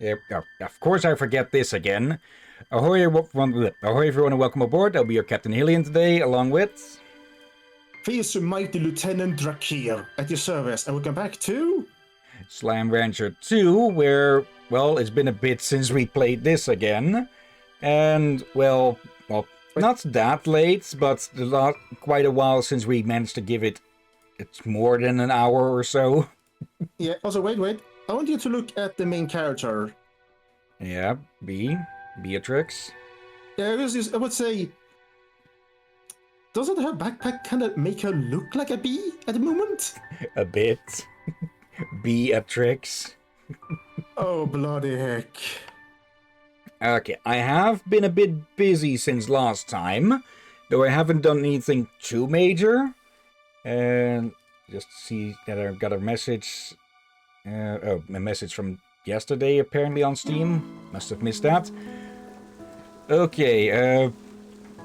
Of course I forget this again. Ahoy, ahoy everyone and welcome aboard. I'll be your Captain Hillyan today, along with... Fierce mighty Lieutenant Drakir at your service, and welcome back to... Slime Rancher 2, where, well, it's been a bit since we played this again. And, well, not that late, but quite a while since we managed to give it... It's more than an hour or so. Yeah, also, wait. I want you to look at the main character. Yeah, Beatrix. Yeah, I would say... Doesn't her backpack kind of make her look like a bee at the moment? A bit. Beatrix. Oh, bloody heck. Okay, I have been a bit busy since last time, though I haven't done anything too major. And just see that I got a message. A message from yesterday, apparently on Steam. Must have missed that. Okay,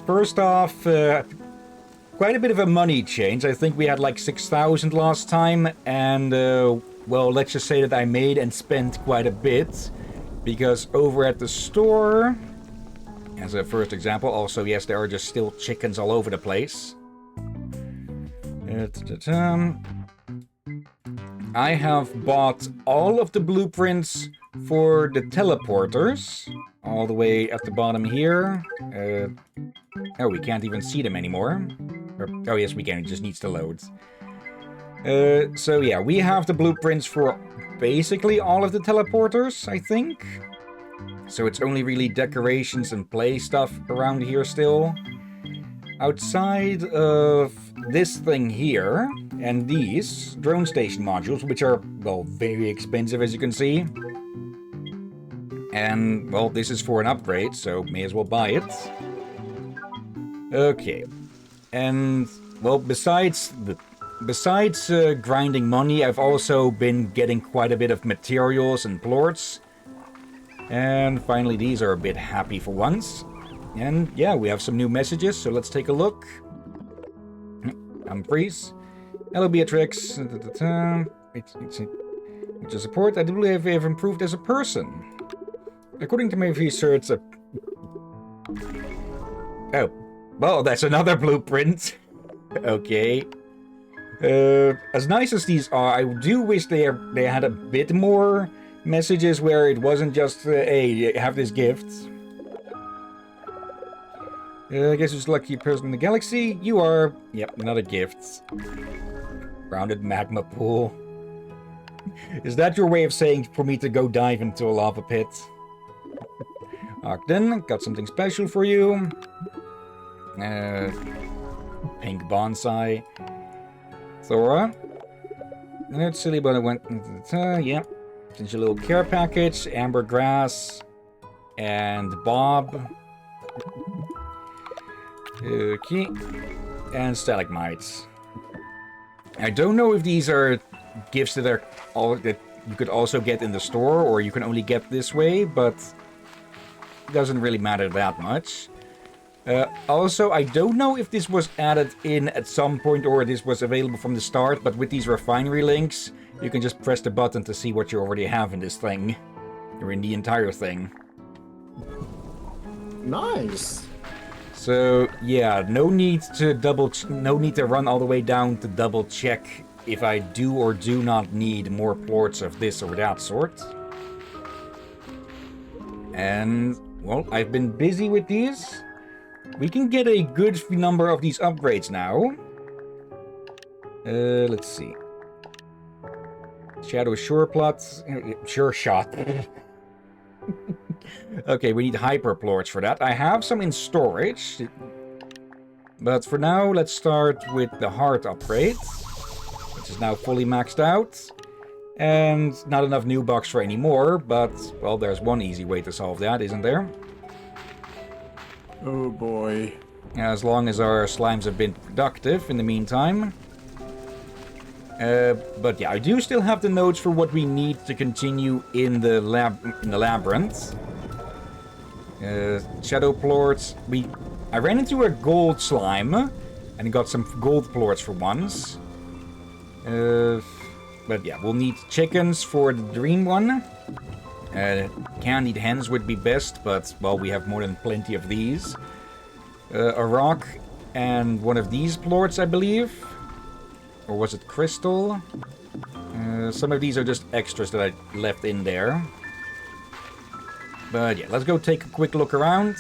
first off, quite a bit of a money change. I think we had like 6,000 last time, and well, let's just say that I made and spent quite a bit, because over at the store, as a first example, also, yes, there are just still chickens all over the place. I have bought all of the blueprints for the teleporters, all the way at the bottom here. Oh, we can't even see them anymore. Oh yes, we can, it just needs to load. So yeah, we have the blueprints for basically all of the teleporters, I think. So it's only really decorations and play stuff around here still. Outside of this thing here, and these drone station modules, which are, well, very expensive as you can see. And, well, this is for an upgrade, so may as well buy it. Okay. And, well, besides grinding money, I've also been getting quite a bit of materials and plorts. And finally, these are a bit happy for once. And yeah, we have some new messages, so let's take a look. Humphreys. Hello, Beatrix. With your support, I do believe I have improved as a person. According to my research, oh, well, that's another blueprint. Okay. As nice as these are, I do wish they had a bit more messages where it wasn't just, hey, have this gift. I guess who's the lucky person in the galaxy? You are. Yep, another gift. Rounded magma pool. Is that your way of saying for me to go dive into a lava pit? Ogden, got something special for you. Pink bonsai. Thora. And it's silly, but I went. Yeah. Since your little care package. Amber grass. And Bob. Okay. And stalagmites. I don't know if these are gifts that are all that you could also get in the store, or you can only get this way, but it doesn't really matter that much. Also, I don't know if this was added in at some point or this was available from the start, but with these refinery links, you can just press the button to see what you already have in this thing. Or in the entire thing. Nice! So, yeah, no need to run all the way down to double check if I do or do not need more plorts of this or that sort. And, well, I've been busy with these. We can get a good number of these upgrades now. Let's see. Shadow Sure Plot. Sure Shot. Okay, we need hyper plorts for that. I have some in storage. But for now, let's start with the heart upgrade, which is now fully maxed out. And not enough new bucks for any more, but, well, there's one easy way to solve that, isn't there? Oh boy. As long as our slimes have been productive in the meantime. But yeah, I do still have the notes for what we need to continue in the labyrinth. Shadow plorts. I ran into a gold slime and got some gold plorts for once. But yeah, we'll need chickens for the dream one. Candied hens would be best, but, well, we have more than plenty of these. A rock and one of these plorts, I believe. Or was it crystal? Some of these are just extras that I left in there. But yeah, let's go take a quick look around.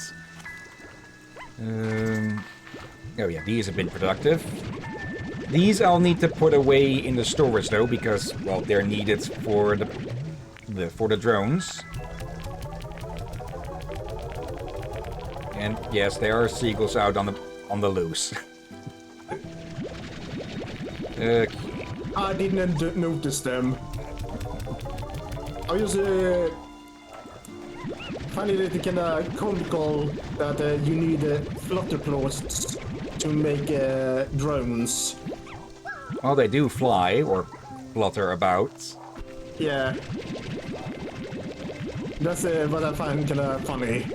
Oh yeah, these have been productive. These I'll need to put away in the storage though, because, well, they're needed for the drones. And yes, there are seagulls out on the loose. Okay. I didn't notice them. I was finding it kind of comical that you need flutter claws to make drones. Well, they do fly or flutter about. Yeah. That's what I find kind of funny.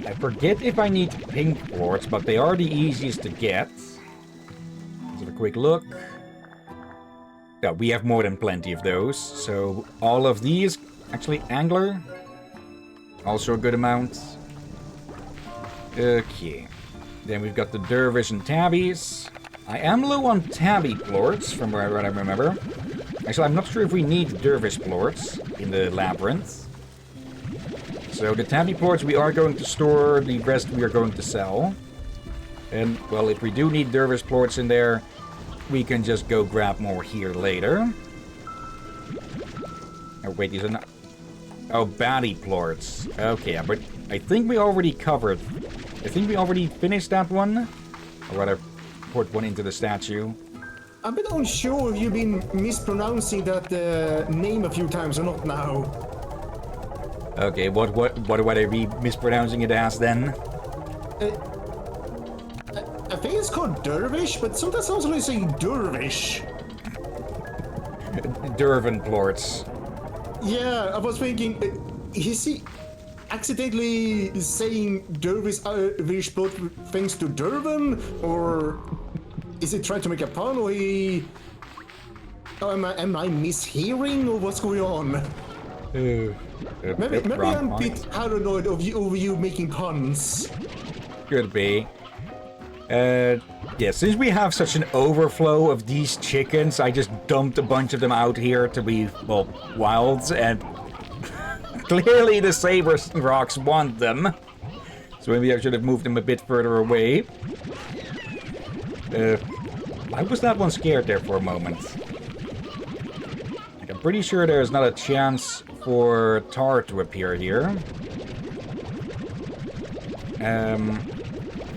I forget if I need pink plorts, but they are the easiest to get. Let's have a quick look. Yeah, we have more than plenty of those. So all of these, actually angler, also a good amount. Okay. Then we've got the dervish and tabbies. I am low on tabby plorts from what I remember. Actually, I'm not sure if we need dervish plorts in the labyrinth. So the tabby plorts we are going to store, the rest we are going to sell. And, well, if we do need dervish plorts in there, we can just go grab more here later. Oh, wait, these are not... Oh, baddie plorts. Okay, but I think we already covered... I think we already finished that one. Or rather, put one into the statue. I'm a bit unsure if you've been mispronouncing that name a few times or not now. Okay, what would I be mispronouncing it as then? I think it's called dervish, but sometimes sounds like saying dervish. Dervan plorts. Yeah, I was thinking, is he accidentally saying dervish plort things to Durban, or is he trying to make a pun, or he? Oh, am I mishearing, or what's going on? Maybe I'm a bit paranoid of you making puns. Could be. Yeah, since we have such an overflow of these chickens, I just dumped a bunch of them out here to be, well, wilds, and clearly the sabers and rocks want them. So maybe I should have moved them a bit further away. Why was that one scared there for a moment? Like, I'm pretty sure there's not a chance for tar to appear here.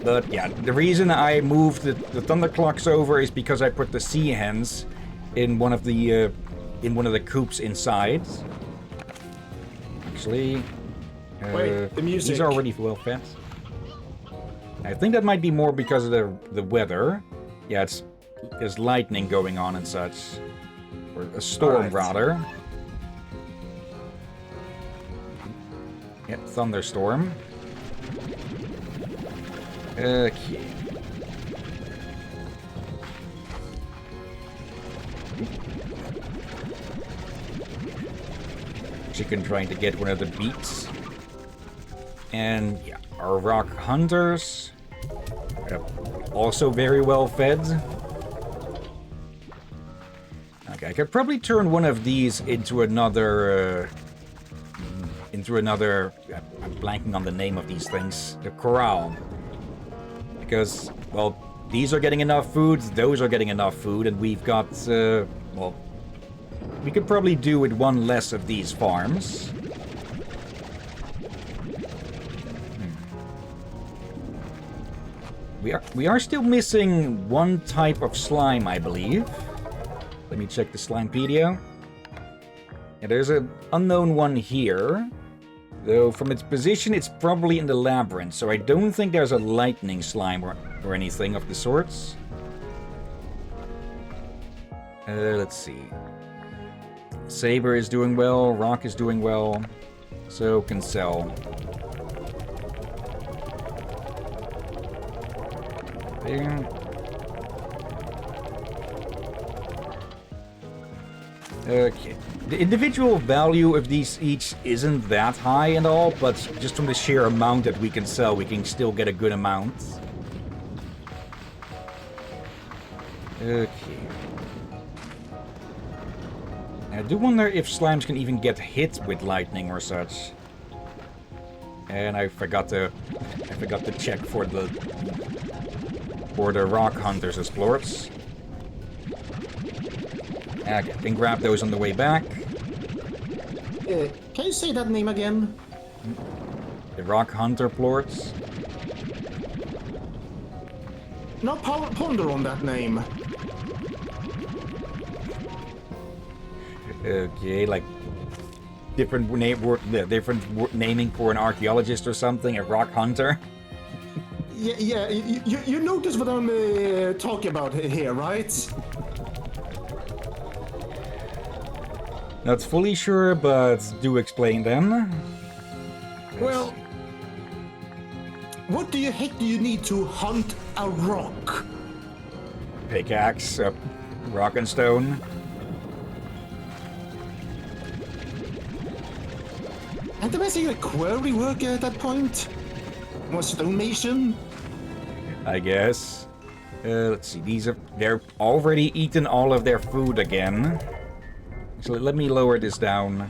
But yeah, the reason I moved the thunderclocks over is because I put the sea hens in one of the coops inside. Actually, wait, the music. These are already well fed. I think that might be more because of the weather. Yeah, there's lightning going on and such, or a storm rather. Yeah, thunderstorm. Okay. Chicken trying to get one of the beets. And yeah, our rock hunters. Also very well fed. Okay, I could probably turn one of these into another... I'm blanking on the name of these things. The corral. Because, well, these are getting enough food, those are getting enough food, and we've got, well, we could probably do with one less of these farms. We are still missing one type of slime, I believe. Let me check the Slimepedia. Yeah, there's an unknown one here. Though from its position, it's probably in the labyrinth, so I don't think there's a lightning slime or anything of the sorts. Let's see. Saber is doing well, Rock is doing well, so can sell. There. Okay. The individual value of these each isn't that high and all, but just from the sheer amount that we can sell, we can still get a good amount. Okay. I do wonder if slimes can even get hit with lightning or such. And I forgot to check for the rock hunters as plorts. Okay, can grab those on the way back. Can you say that name again? The rock hunter plorts. No, ponder on that name. Okay, like different naming for an archaeologist or something, a rock hunter. Yeah. You notice what I'm talking about here, right? Not fully sure, but do explain then. Well, what the heck do you need to hunt a rock? Pickaxe, rock and stone. And the basically quarry worker at that point? More stonemason? I guess. Let's see, they're already eaten all of their food again. So let me lower this down.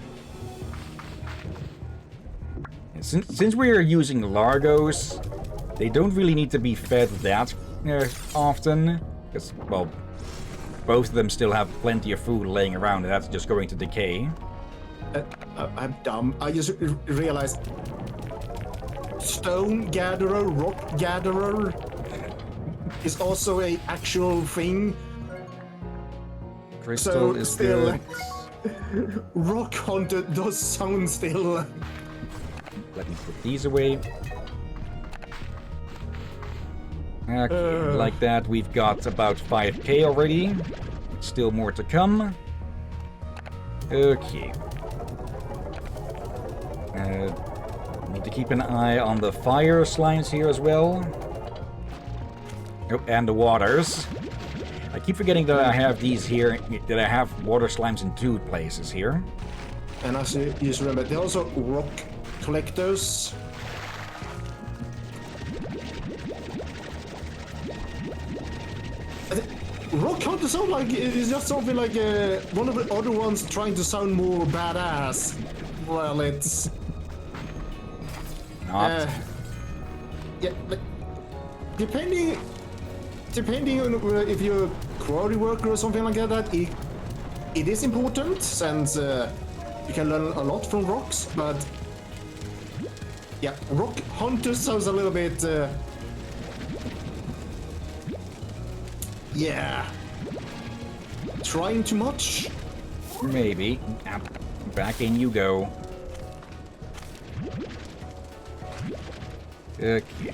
Since we are using Largos, they don't really need to be fed that often. Because, well, both of them still have plenty of food laying around, and that's just going to decay. I'm dumb. I just realized stone gatherer, rock gatherer is also a actual thing. Crystal So is still, good. rock hunter does sound still. Let me put these away. Okay, like that, we've got about 5k already. Still more to come. Okay. Need to keep an eye on the fire slimes here as well. Oh, and the waters. I keep forgetting that I have these here, that I have water slimes in 2 places here. And as you just remember, there are also rock collectors. Rock hunter sound like it's just something like one of the other ones trying to sound more badass. Well, it's Not. yeah, like, depending on if you're a quarry worker or something like that, it is important since you can learn a lot from rocks. But yeah, rock hunter sounds a little bit. Yeah. Trying too much? Maybe. Back in you go. Okay.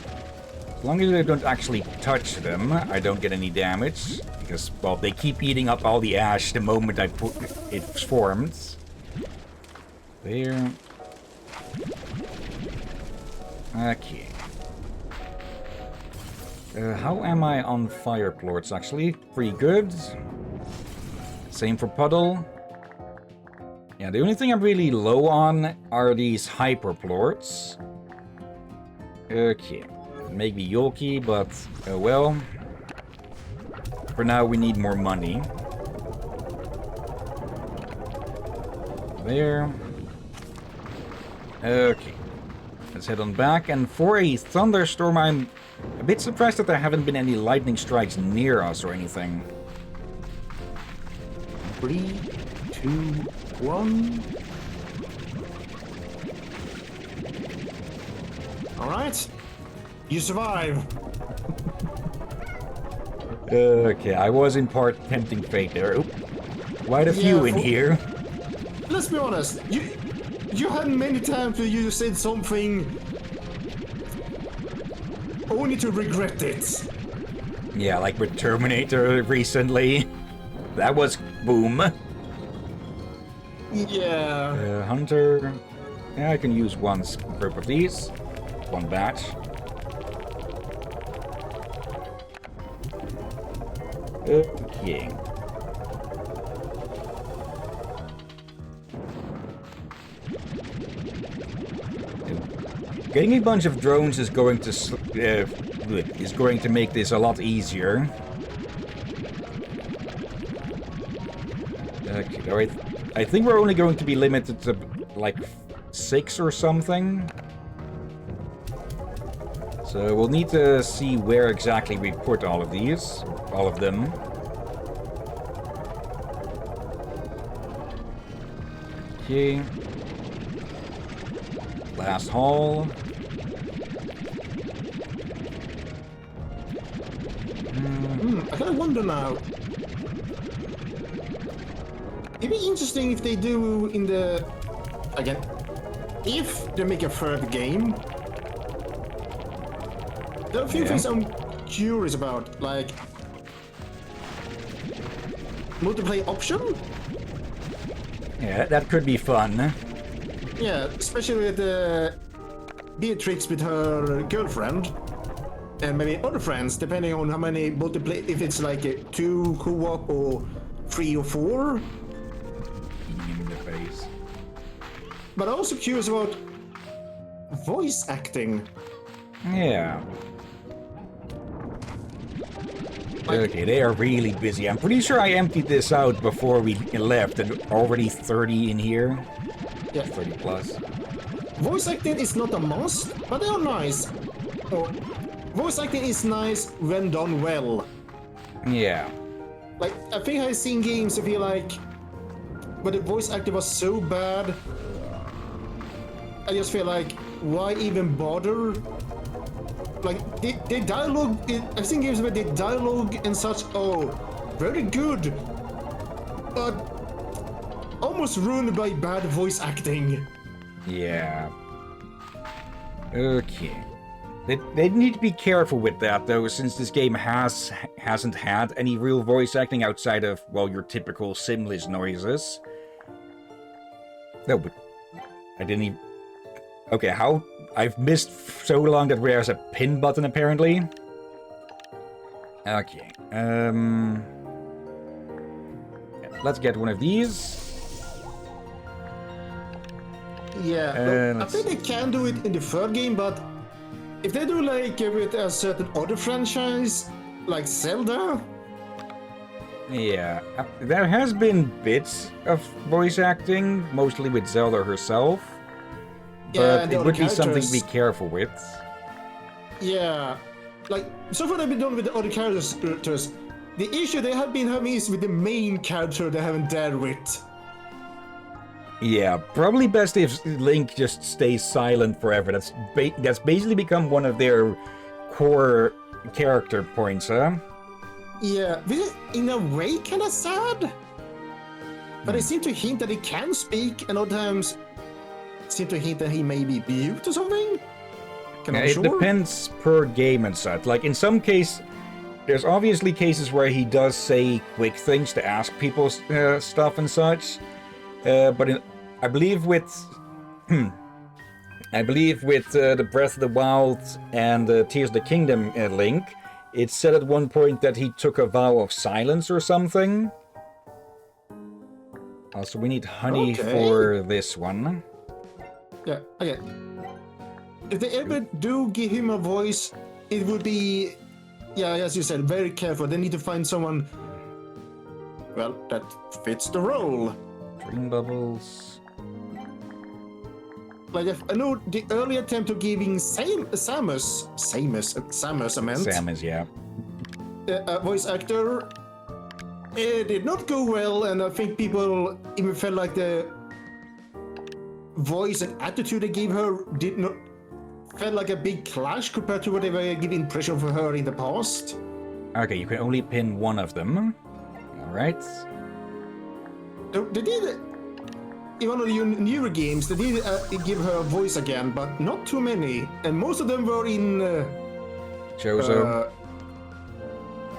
As long as I don't actually touch them, I don't get any damage. Because, well, they keep eating up all the ash the moment I put it formed. There. Okay. How am I on fire plorts, actually? Pretty good. Same for puddle. Yeah, the only thing I'm really low on are these hyper plorts. Okay. Maybe Yolki, but oh well. For now, we need more money. There. Okay. Let's head on back. And for a thunderstorm, I'm a bit surprised that there haven't been any lightning strikes near us or anything. 3, 2, 1. All right, you survive. Okay, I was in part tempting fate there. Oop. Quite a few in here. Let's be honest. You had many times where you said something only to regret it. Yeah, like with Terminator recently. That was boom. Yeah. Hunter. Yeah, I can use one group of these. One batch. Okay. Getting a bunch of drones is going to make this a lot easier. Okay, alright. I think we're only going to be limited to like 6 or something. So we'll need to see where exactly we put all of these, all of them. Okay. Last hall. I kind of wonder now. It'd be interesting if they do in the... Again, if they make a third game. There are a few things I'm curious about, like... multiplayer option? Yeah, that could be fun. Yeah, especially with Beatrix with her girlfriend. And maybe other friends, depending on how many multiplayer... If it's like a 2 co-op or 3 or 4. In the face. But I'm also curious about voice acting. Yeah. Okay, they are really busy. I'm pretty sure I emptied this out before we left, and already 30 in here. Yeah. 30 plus. Voice acting is not a must, but they are nice. Oh, voice acting is nice when done well. Yeah. Like, I think I've seen games I feel like where the voice acting was so bad, I just feel like, why even bother? Like, the dialogue, I've seen games where the dialogue and such, oh, very good, but almost ruined by bad voice acting. Yeah. Okay. They need to be careful with that, though, since this game hasn't had any real voice acting outside of, well, your typical Simlish noises. No, but I didn't even... Okay, how... I've missed so long that there's a pin button, apparently. Okay, let's get one of these. Yeah, I think they can do it in the third game, but if they do like with a certain other franchise, like Zelda... Yeah, there has been bits of voice acting, mostly with Zelda herself. But it would be something to be careful with. Yeah, like, so far they've been done with the other characters. The issue they have been having is with the main character they haven't dealt with. Yeah, probably best if Link just stays silent forever. That's basically become one of their core character points, huh? Yeah, this is in a way kind of sad. But they seem to hint that he can speak, and other times seem to hint that he may be mute or something. It depends per game and such. Like, in some case, there's obviously cases where he does say quick things to ask people stuff and such. But I believe with... the Breath of the Wild and Tears of the Kingdom Link, it said at one point that he took a vow of silence or something. Also, we need honey for this one. Yeah, okay. If they ever do give him a voice, it would be, yeah, as you said, very careful. They need to find someone, well, that fits the role. Dream bubbles. Like, I know the early attempt of giving Samus, I meant. Samus, yeah. A voice actor, it did not go well, and I think people even felt like the voice and attitude they gave her felt like a big clash compared to what they were giving impression for her in the past. Okay, you can only pin one of them. Alright. They did, in one of the newer games, they did give her a voice again, but not too many. And most of them were in... Chozo.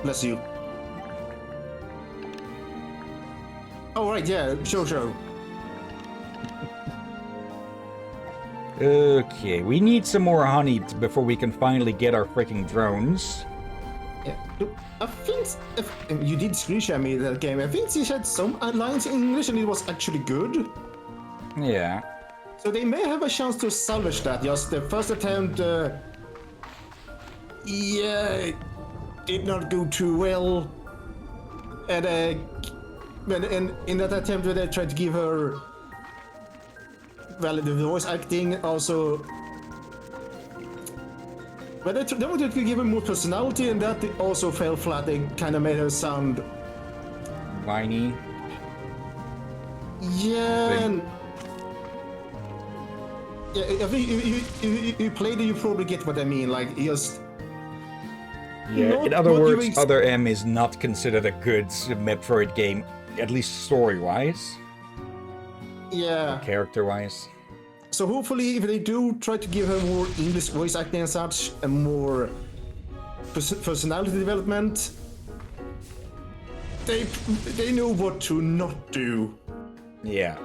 Bless you. Oh, right, yeah, Jojo. Okay, we need some more honey before we can finally get our freaking drones. Yeah, I think you did screen share me that game. I think she had some lines in English and it was actually good. Yeah. So they may have a chance to salvage that. Just the first attempt, yeah, did not go too well. And in that attempt, where they tried to give her, well, the voice acting also. But they wanted to give her more personality, and that also fell flat. They kind of made her sound whiny. Yeah. Yeah, I think if you played it, you probably get what I mean. Like, just. Yeah, in other words, Other M is not considered a good Metroid game, at least story-wise. Yeah. Character-wise. So hopefully, if they do try to give her more English voice acting and such, and more personality development, they know what to not do. Yeah.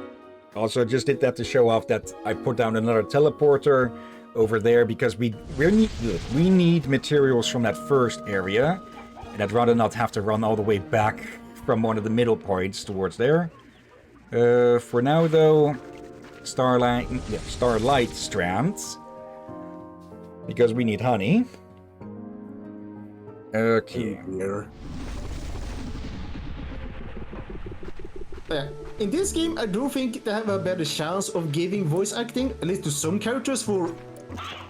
Also, just did that to show off that I put down another teleporter over there because we need materials from that first area, and I'd rather not have to run all the way back from one of the middle points towards there. For now, though, Starlight strands, because we need honey. Okay. In this game, I do think they have a better chance of giving voice acting, at least to some characters, for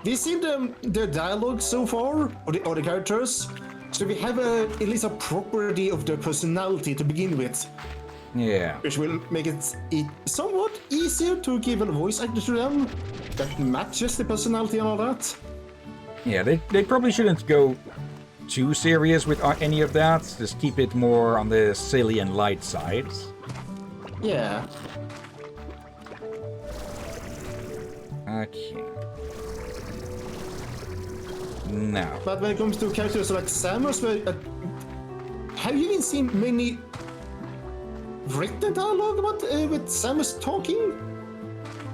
we see the dialogue so far, or the other characters, so we have at least a property of their personality to begin with. Yeah. Which will make it somewhat easier to give a voice actor to them that matches the personality and all that. Yeah, they probably shouldn't go too serious with any of that. Just keep it more on the silly and light side. Yeah. Okay. Now. But when it comes to characters like Samus, have you even seen many written dialogue about with Samus talking?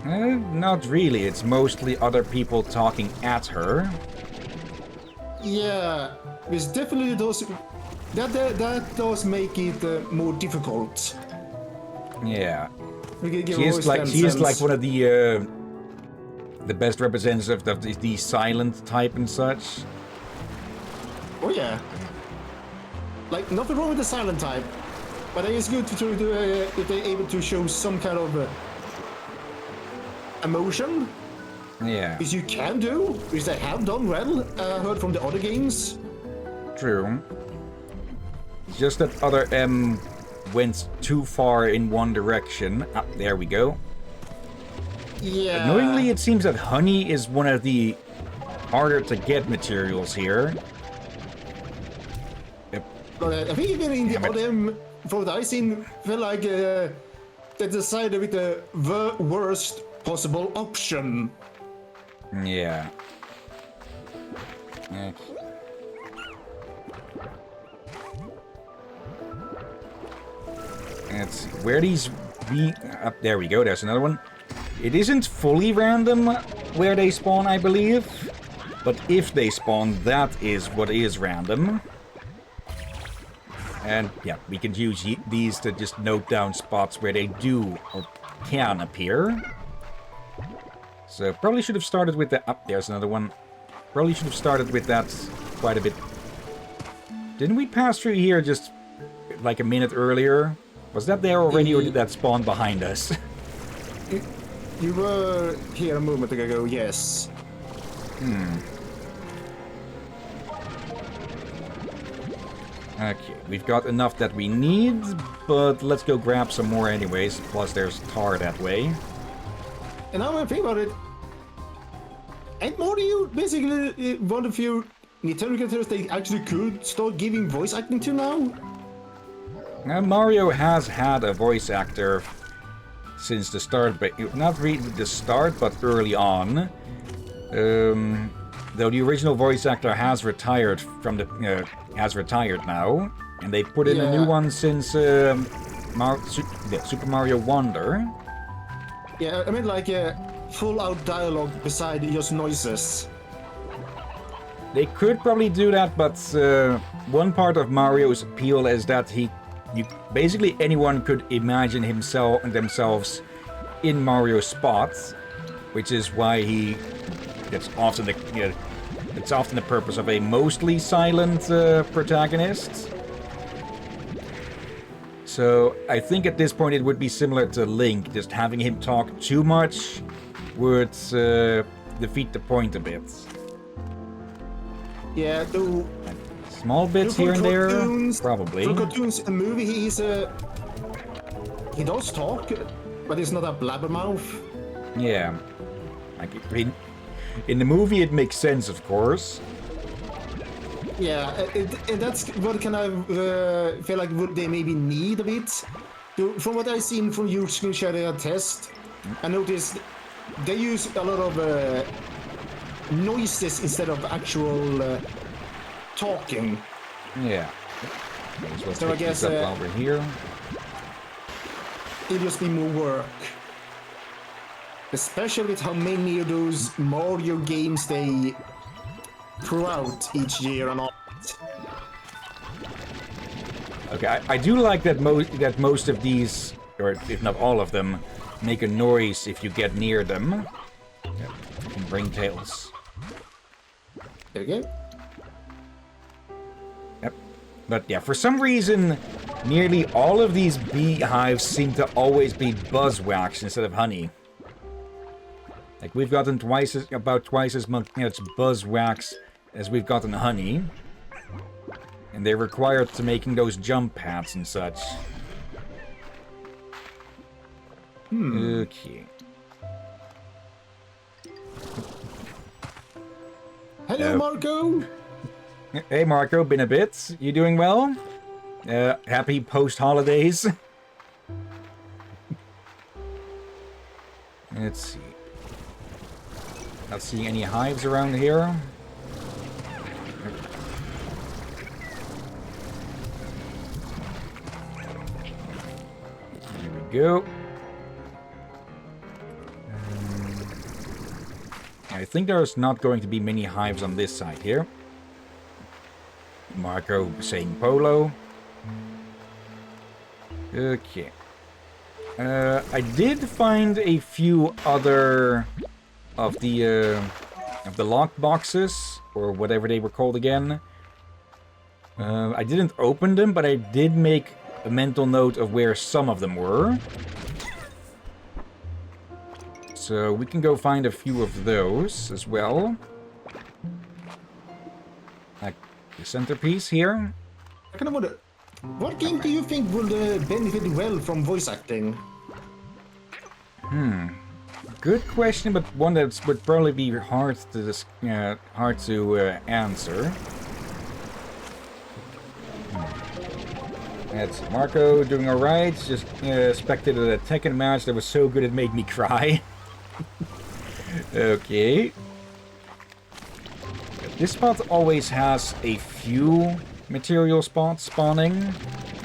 Not really. It's mostly other people talking at her. Yeah, it's definitely those. That does make it more difficult. Yeah. She is like one of the best representatives of the silent type and such. Oh yeah. Like, nothing wrong with the silent type, but I think it's good to if they're able to show some kind of emotion. Yeah. Which you can do, which they have done well. I heard from the other games. True. Just that Other M went too far in one direction. Ah, there we go. Yeah. Annoyingly, it seems that honey is one of the harder to get materials here. But I think even in the other M, from what I've seen, felt like they decided with the worst possible option. Yeah. Let's see. Where these there we go, there's another one. It isn't fully random where they spawn, I believe. But if they spawn, that is what is random. And yeah, we can use these to just note down spots where they do or can appear. So probably should have started with that. Up there's another one. Probably should have started with that quite a bit. Didn't we pass through here just like a minute earlier? Was that there already, or did that spawn behind us? You were here a moment ago, yes. Okay, we've got enough that we need, but let's go grab some more anyways. Plus there's tar that way. And now I think about it, and Mario basically one of your Nintendo characters they actually could start giving voice acting to now. Mario has had a voice actor since the start, but not really the start, but early on. Though the original voice actor has retired from the now, and they put in a new one since Super Mario Wonder. Yeah, I mean like full-out dialogue beside just noises. They could probably do that, but one part of Mario's appeal is that basically anyone could imagine themselves in Mario's spot, which is why it's often it's often the purpose of a mostly silent protagonist. So I think at this point it would be similar to Link, just having him talk too much would defeat the point a bit. Yeah, though. Small bits here and there, probably. For cartoons and movie, he does talk, but he's not a blabbermouth. Yeah, like in the movie it makes sense, of course. Yeah, that's what kind of feel like would they maybe need a bit. From what I've seen from your screen sharing test, I noticed they use a lot of noises instead of actual talking. Yeah. So I guess while we're here. It'll just be more work. Especially with how many of those Mario games they throw out each year and all. Okay, I do like that most of these, or if not all of them, make a noise if you get near them. Yep. Ringtails. There we go. Yep. But yeah, for some reason, nearly all of these beehives seem to always be buzzwax instead of honey. Like we've gotten about twice as much buzzwax as we've gotten honey. And they're required to making those jump pads and such. Okay. Hello, Marco! Hey Marco, been a bit. You doing well? Happy post-holidays? Let's see. Not seeing any hives around here. Here we go. I think there's not going to be many hives on this side here. Marco saying polo. Okay. I did find a few other of the lock boxes, or whatever they were called again. I didn't open them, but I did make a mental note of where some of them were. So we can go find a few of those as well. Like the centerpiece here. I kind of wonder, what game do you think would benefit well from voice acting? Good question, but one that would probably be hard to answer. That's Marco doing alright. Just spectated a Tekken match that was so good it made me cry. Okay. This spot always has a few material spots spawning.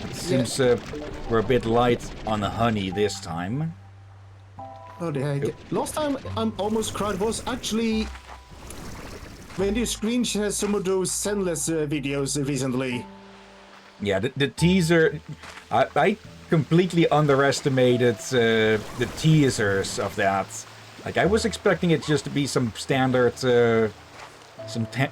It seems we're a bit light on the honey this time. Oh, the heck. Last time I almost cried was actually when you screen shared some of those Zenless videos recently. Yeah, the teaser... I completely underestimated the teasers of that. Like, I was expecting it just to be some standard...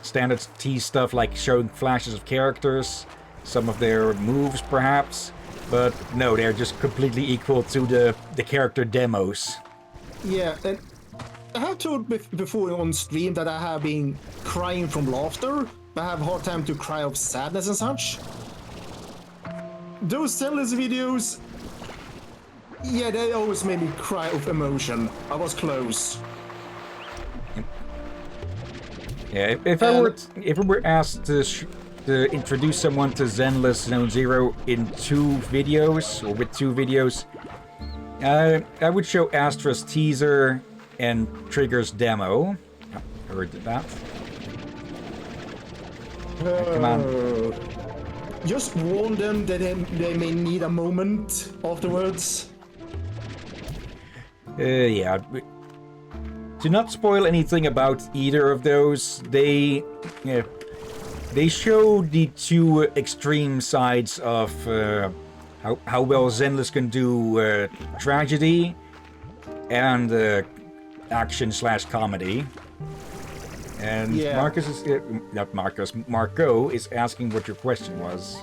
standard tease stuff, like showing flashes of characters, some of their moves, perhaps. But no, they're just completely equal to the character demos. Yeah, and I have told before on stream that I have been crying from laughter. I have a hard time to cry of sadness and such. Those Zenless videos, yeah, they always made me cry of emotion. I was close. Yeah, if I were asked to introduce someone to Zenless Zone Zero in 2 videos, or with 2 videos, I would show Astra's teaser and Trigger's demo. I heard that. Come on. Just warn them that they may need a moment afterwards. Yeah. To not spoil anything about either of those, they show the 2 extreme sides of how well Zenless can do tragedy and action/comedy. And Yeah. Marco is asking what your question was.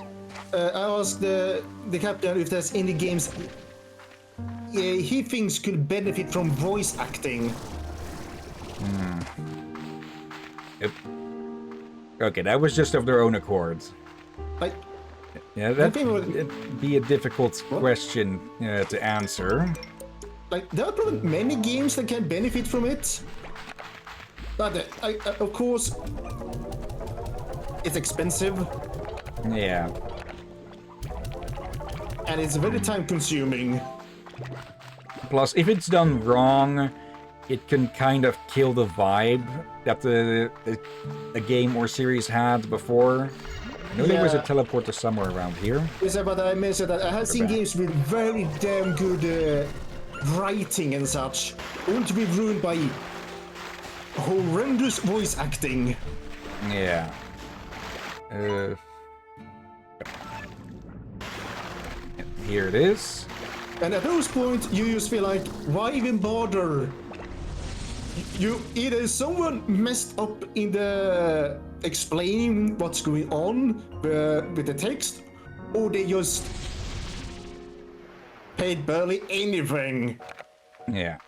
I asked the captain if there's any games he thinks could benefit from voice acting. Yep. Okay, that was just of their own accord. Like, Yeah, that'd be a difficult question to answer. like there are probably many games that can benefit from it, but of course, it's expensive. Yeah. And it's very time-consuming. Plus, if it's done wrong, it can kind of kill the vibe that a game or series had before. I know there was a teleporter somewhere around here. Yes, but I mentioned that I have seen games with very damn good writing and such, only to be ruined by horrendous voice acting. Yeah. Here it is. And at those points, you just feel like, why even bother? You either someone messed up in the explaining what's going on with the text, or they just paid barely anything. Yeah.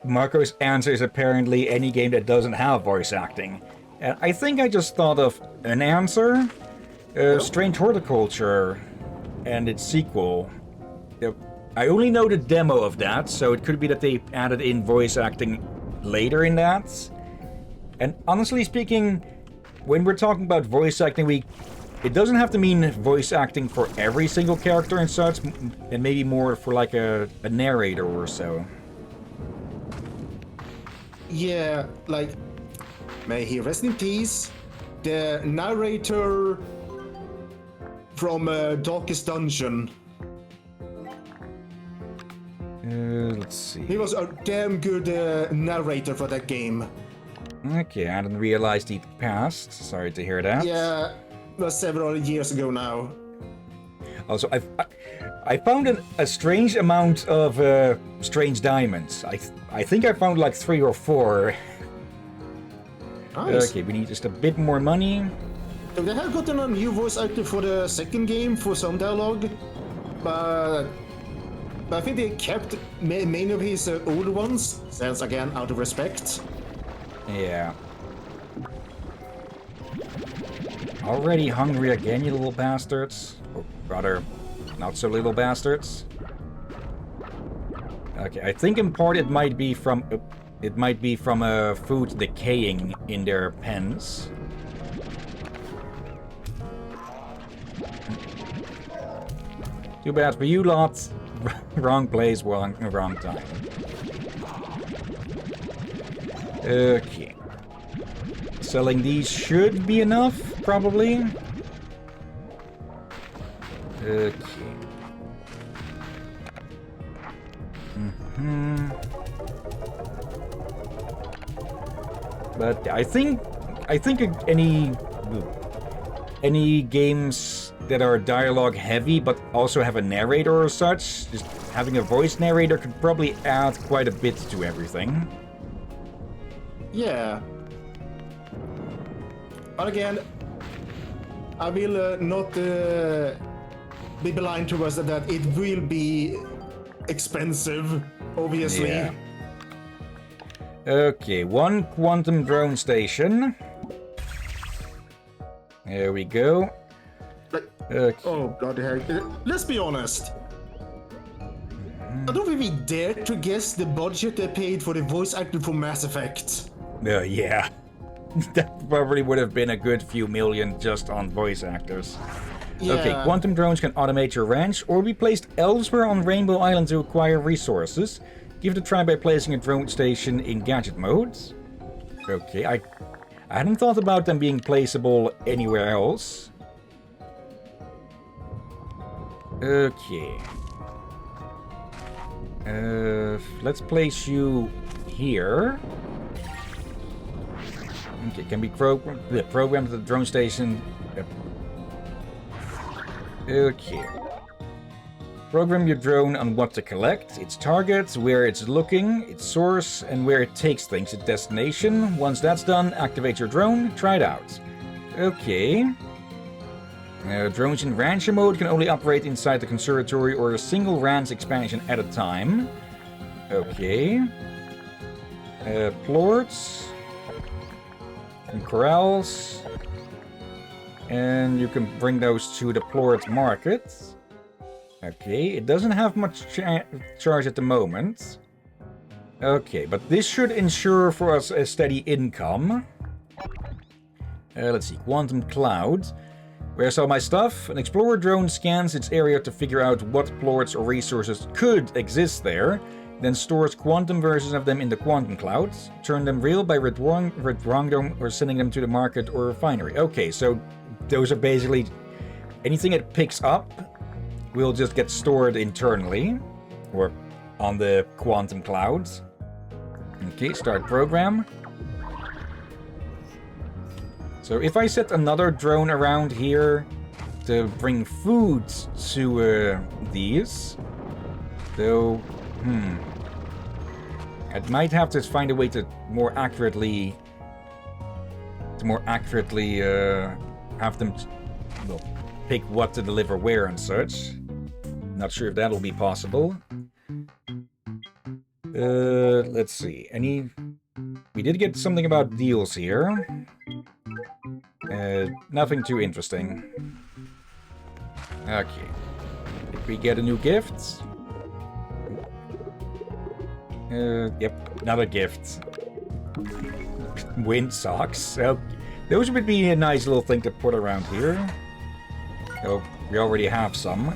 Marco's answer is apparently any game that doesn't have voice acting. And I think I just thought of an answer. Strange Horticulture and its sequel. I only know the demo of that, so it could be that they added in voice acting later in that. And honestly speaking, when we're talking about voice acting, it doesn't have to mean voice acting for every single character and such, and maybe more for like a narrator or so. Yeah, like, may he rest in peace, the narrator from Darkest Dungeon. Let's see. He was a damn good narrator for that game. Okay, I didn't realize he passed. Sorry to hear that. Yeah, it was several years ago now. Also, I found a strange amount of strange diamonds. I think I found like 3 or 4. Nice. Okay, we need just a bit more money. So they have gotten a new voice actor for the second game for some dialogue, but I think they kept many of his older ones, since again, out of respect. Yeah. Already hungry again, you little bastards. Or rather, not so little bastards. Okay, I think in part it might be from food decaying in their pens. Too bad for you lot. Wrong place, wrong time. Okay. Selling these should be enough, probably. Okay. But I think any games that are dialogue heavy but also have a narrator or such, just having a voice narrator could probably add quite a bit to everything. Yeah. But again, I will not be blind towards that it will be expensive, obviously. Yeah. Okay, 1 quantum drone station. There we go. Okay. Oh, bloody hell. Let's be honest. I don't think we dare to guess the budget they paid for the voice actor for Mass Effect. Yeah. That probably would have been a good few million just on voice actors. Yeah. Okay, quantum drones can automate your ranch or be placed elsewhere on Rainbow Island to acquire resources. Give it a try by placing a drone station in gadget mode. Okay, I hadn't thought about them being placeable anywhere else. Okay. Let's place you here. Okay, can be programmed to the drone station. Okay. Program your drone on what to collect, its target, where it's looking, its source, and where it takes things, its destination. Once that's done, activate your drone, try it out. Okay. Drones in rancher mode can only operate inside the conservatory or a single ranch expansion at a time. Okay. Plorts. And corrals. And you can bring those to the Plort market. Okay, it doesn't have much charge at the moment. Okay, but this should ensure for us a steady income. Let's see, Quantum Cloud. Where's all my stuff? An explorer drone scans its area to figure out what plorts or resources could exist there, then stores quantum versions of them in the Quantum Cloud. Turn them real by withdrawing them or sending them to the market or refinery. Okay, so those are basically anything it picks up will just get stored internally or on the Quantum Cloud. Okay, start program. So if I set another drone around here to bring food to these, though, I might have to find a way to more accurately have them pick what to deliver where and such. Not sure if that'll be possible. Let's see. We did get something about deals here. Nothing too interesting. Okay. Did we get a new gift? Yep, another gift. Wind socks. Those would be a nice little thing to put around here. Oh, we already have some.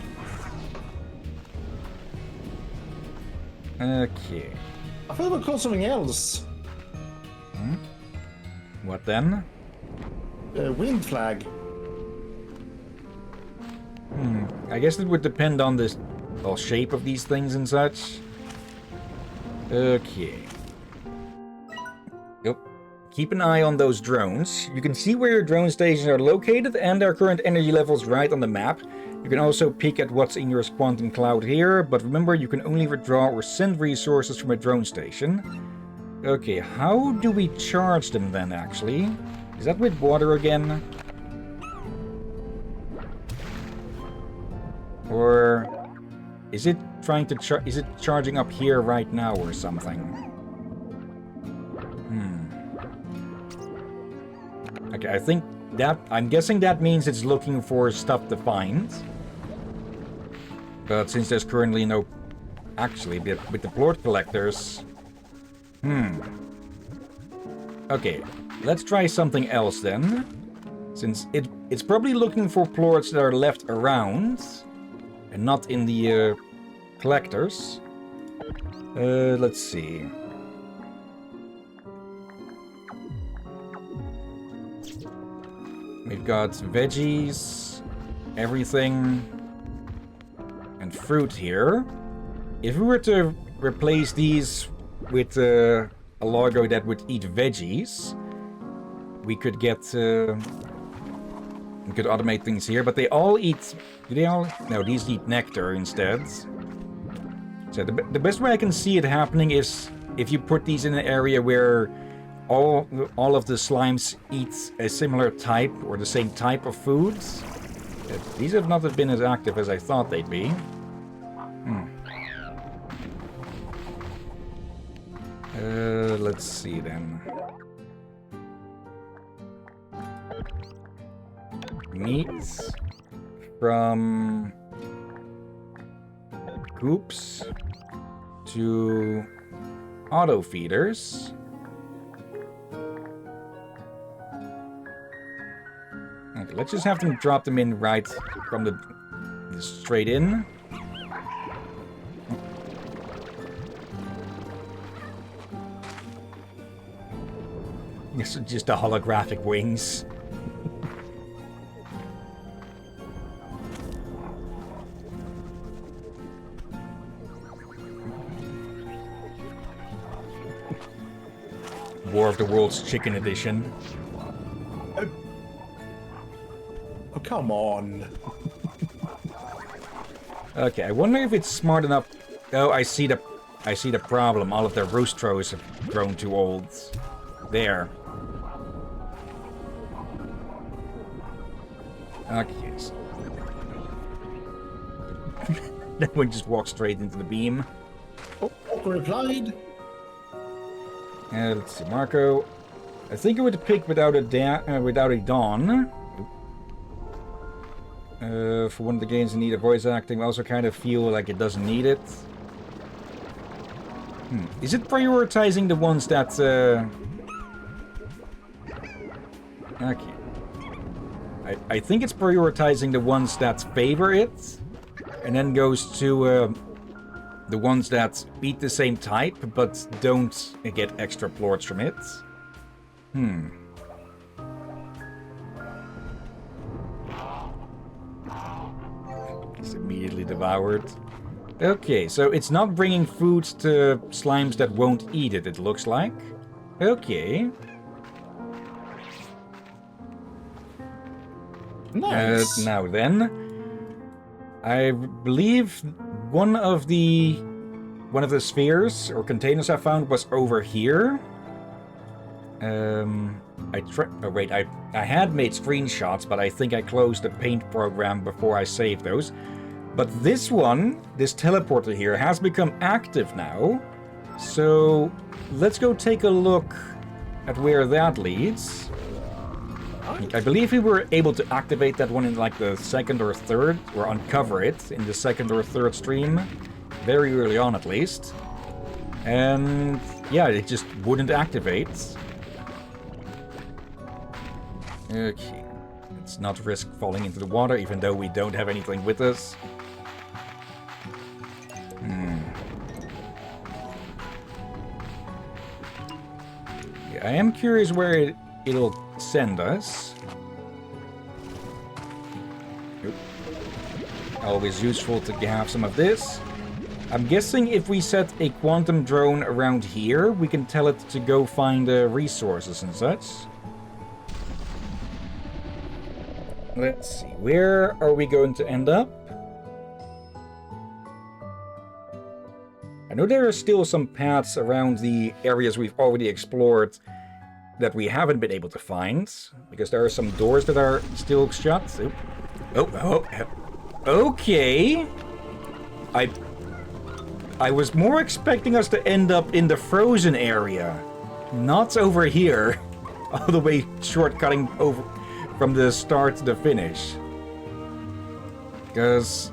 Okay. I thought we called something else. What then? Wind flag. I guess it would depend on the shape of these things and such. Okay. Yep. Keep an eye on those drones. You can see where your drone stations are located and their current energy levels right on the map. You can also peek at what's in your Quantum Cloud here, but remember you can only withdraw or send resources from a drone station. Okay, how do we charge them then, actually? Is that with water again? Or is it trying to is it charging up here right now or something? Okay, I think that I'm guessing that means it's looking for stuff to find. But since there's currently no actually with the plort collectors. Okay, let's try something else then. Since it's probably looking for plorts that are left around and not in the collectors. Let's see. We've got veggies, everything, and fruit here. If we were to replace these with a logo that would eat veggies, we could get we could automate things here, but they all eat. Do they all? No, these eat nectar instead. So the best way I can see it happening is if you put these in an area where all of the slimes eat a similar type or the same type of foods. These have not been as active as I thought they'd be. Let's see then. Meats from coops to auto feeders. Okay, let's just have them drop them in right from the straight in. This is just the holographic wings. War of the Worlds Chicken Edition. Oh, come on. Okay, I wonder if it's smart enough... Oh, I see the problem. All of the roostros have grown too old. There. Okay. So. That one just walks straight into the beam. Oh, replied. Let's see, Marco. I think I would pick without a dawn. For one of the games in need of voice acting, I also kind of feel like it doesn't need it. Is it prioritizing the ones that... Okay. I think it's prioritizing the ones that favor it, and then goes to the ones that beat the same type, but don't get extra plorts from it. It's immediately devoured. Okay, so it's not bringing food to slimes that won't eat it, it looks like. Okay. Nice. Now then, I believe one of the spheres or containers I found was over here. I had made screenshots, but I think I closed the paint program before I saved those. But this one, this teleporter here, has become active now. So let's go take a look at where that leads. I believe we were able to activate that one in like the second or third, or uncover it in the second or third stream. Very early on at least. And yeah, it just wouldn't activate. Okay. Let's not risk falling into the water, even though we don't have anything with us. Yeah, I am curious where it'll send us. Oop. Always useful to have some of this. I'm guessing if we set a quantum drone around here, we can tell it to go find resources and such. Let's see, where are we going to end up? I know there are still some paths around the areas we've already explored that we haven't been able to find, because there are some doors that are still shut. Oh, okay. I was more expecting us to end up in the frozen area, not over here, all the way shortcutting over from the start to the finish. Because,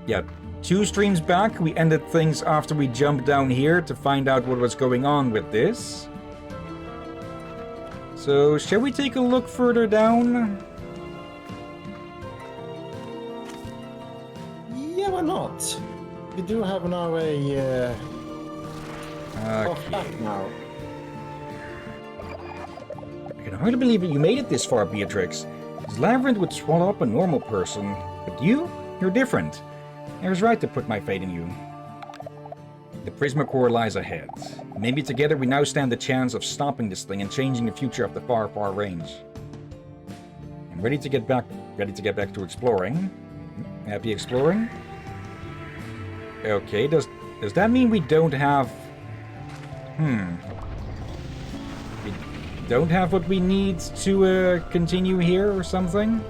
yeah, 2 streams back, we ended things after we jumped down here to find out what was going on with this. So, shall we take a look further down? Yeah, why not? We do have now a off back now. I can hardly believe that you made it this far, Beatrix. This labyrinth would swallow up a normal person, but you're different. I was right to put my faith in you. The Prismacore lies ahead. Maybe together we now stand the chance of stopping this thing and changing the future of the far, far range. I'm ready to get back to exploring. Happy exploring? Okay, does that mean we don't have... We don't have what we need to continue here or something?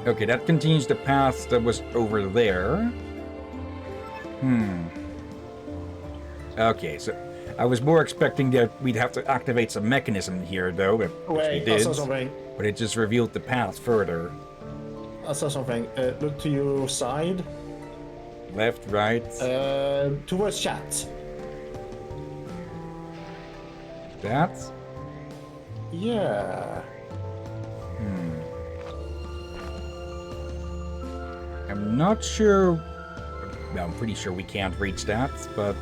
Okay, that continues the path that was over there. Okay, so I was more expecting that we'd have to activate some mechanism here, though. Which we did, I saw something. but it just revealed the path further. I saw something. Look to your side. Left, right. Towards chat. That? Yeah. I'm not sure... Well, I'm pretty sure we can't reach that, but...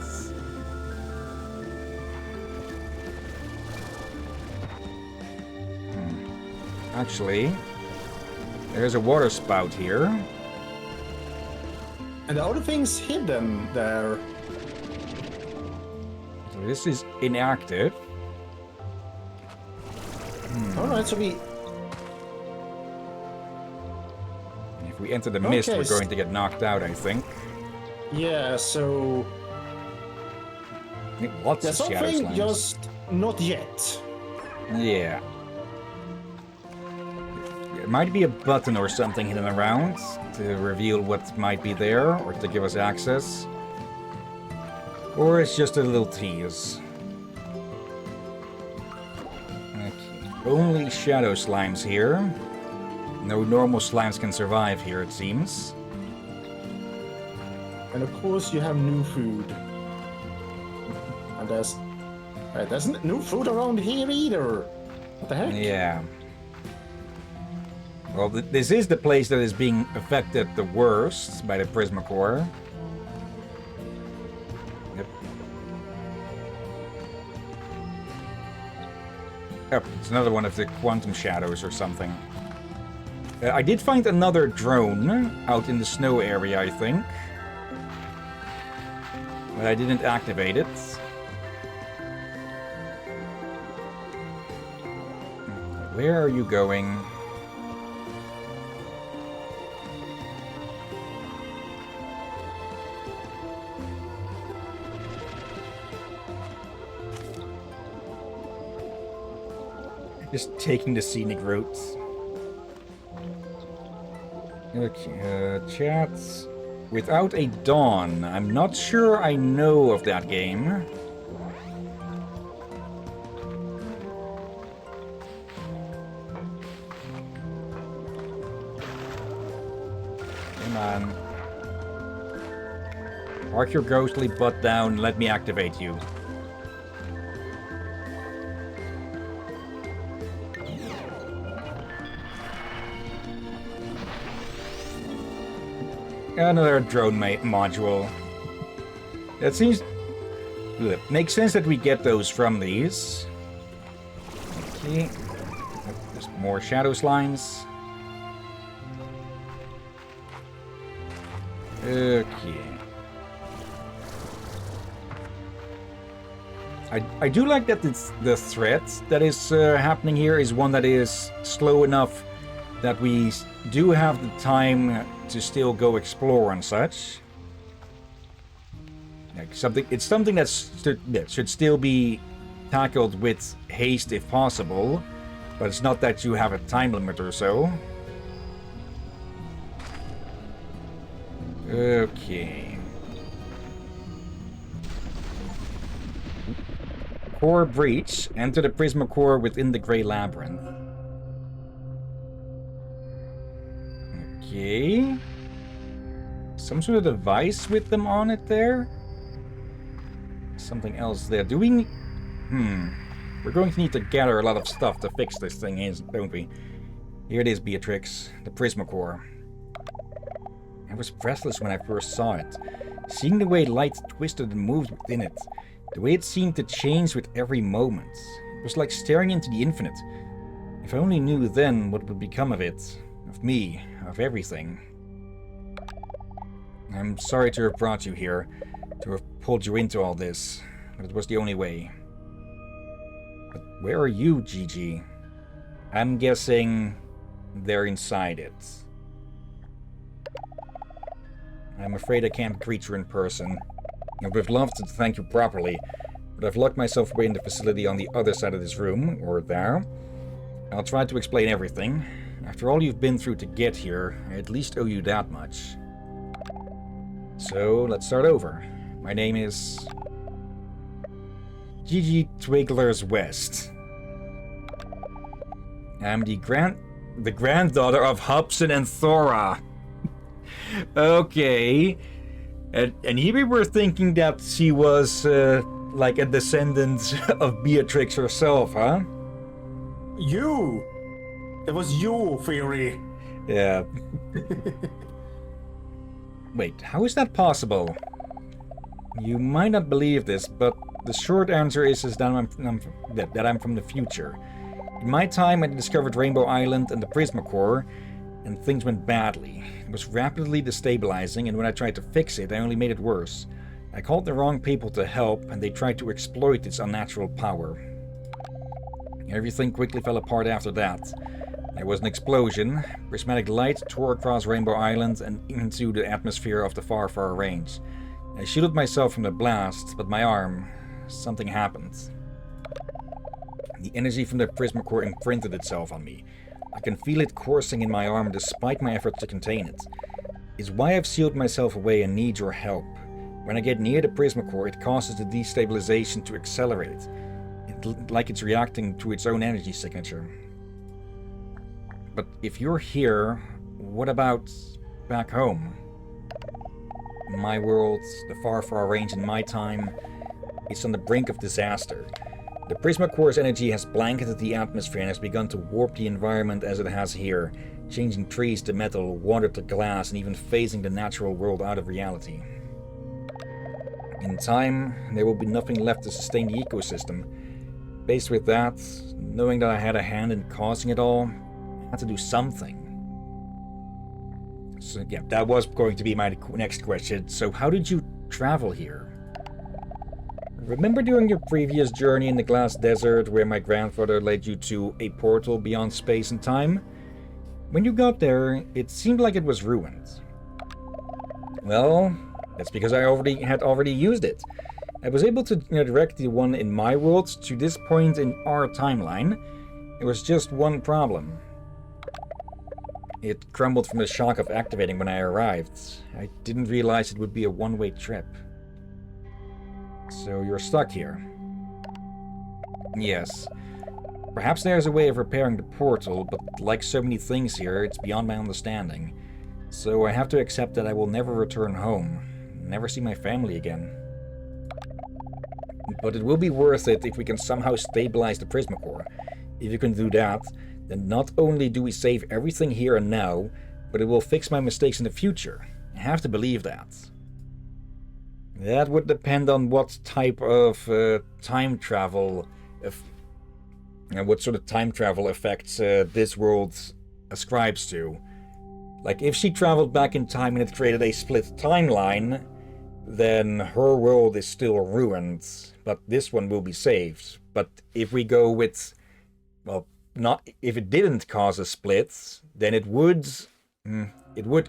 Actually, there's a water spout here. And the other thing's hidden there. So this is inactive. Alright, so we... If we enter the mist, Okay, we're going to get knocked out, I think. Yeah, so... Lots There's of shadow something, slimes. just not yet. Yeah. There might be a button or something hidden around to reveal what might be there, or to give us access. Or it's just a little tease. Okay. Only shadow slimes here. No normal slimes can survive here, it seems. And of course you have new food. And there's no food around here either. What the heck? Yeah. Well, this is the place that is being affected the worst by the Prismacore. Yep. Yep, it's another one of the quantum shadows or something. I did find another drone out in the snow area, I think. But I didn't activate it. Where are you going? Just taking the scenic routes. Okay, chats. Without a Dawn. I'm not sure I know of that game. Come on. Park your ghostly butt down, let me activate you. Another drone module. That seems... Makes sense that we get those from these. Okay. There's more shadow slimes. Okay. I do like that the threat that is happening here is one that is slow enough that we do have the time to still go explore and such. Like it's something that should still be tackled with haste if possible, but it's not that you have a time limit or so. Okay. Core breach. Enter the Prismacore within the Grey Labyrinth. Okay. Some sort of device with them on it there? Something else there. Do we... We're going to need to gather a lot of stuff to fix this thing, don't we? Here it is, Beatrix. The Prismacore. I was breathless when I first saw it. Seeing the way light twisted and moved within it. The way it seemed to change with every moment. It was like staring into the infinite. If I only knew then what would become of it. Of me. Of everything. I'm sorry to have brought you here. To have pulled you into all this. But it was the only way. But where are you, Gigi? I'm guessing they're inside it. I'm afraid I can't greet you in person. I would have loved to thank you properly, but I've locked myself away in the facility on the other side of this room, or there. I'll try to explain everything. After all you've been through to get here, I at least owe you that much. So, let's start over. My name is... Gigi Twigglers West. I'm the granddaughter of Hobson and Thora. Okay. And here we were thinking that she was, like a descendant of Beatrix herself, huh? You! It was your theory. Yeah. Wait, how is that possible? You might not believe this, but the short answer is that I'm from the future. In my time, I discovered Rainbow Island and the Prismacore, and things went badly. It was rapidly destabilizing, and when I tried to fix it, I only made it worse. I called the wrong people to help, and they tried to exploit its unnatural power. Everything quickly fell apart after that. There was an explosion. Prismatic light tore across Rainbow Island and into the atmosphere of the far, far range. I shielded myself from the blast, but my arm... something happened. The energy from the Prismacore imprinted itself on me. I can feel it coursing in my arm despite my efforts to contain it. It's why I've sealed myself away and need your help. When I get near the Prismacore, it causes the destabilization to accelerate. Like it's reacting to its own energy signature. But if you're here, what about back home? My world, the far, far range in my time, it's on the brink of disaster. The Prismacore's energy has blanketed the atmosphere and has begun to warp the environment as it has here, changing trees to metal, water to glass, and even phasing the natural world out of reality. In time, there will be nothing left to sustain the ecosystem. Faced with that, knowing that I had a hand in causing it all, I had to do something. So yeah, that was going to be my next question. So how did you travel here? Remember during your previous journey in the Glass Desert where my grandfather led you to a portal beyond space and time? When you got there, it seemed like it was ruined. Well, that's because I had already used it. I was able to direct the one in my world to this point in our timeline. There was just one problem. It crumbled from the shock of activating when I arrived. I didn't realize it would be a one-way trip. So you're stuck here. Yes. Perhaps there's a way of repairing the portal, but like so many things here, it's beyond my understanding. So I have to accept that I will never return home. Never see my family again. But it will be worth it if we can somehow stabilize the Prismacore. If you can do that, then not only do we save everything here and now, but it will fix my mistakes in the future. I have to believe that. That would depend on what type of time travel, what sort of time travel effects this world ascribes to. Like, if she traveled back in time and it created a split timeline, then her world is still ruined, but this one will be saved. But if we go with, well, not if it didn't cause a split, then it would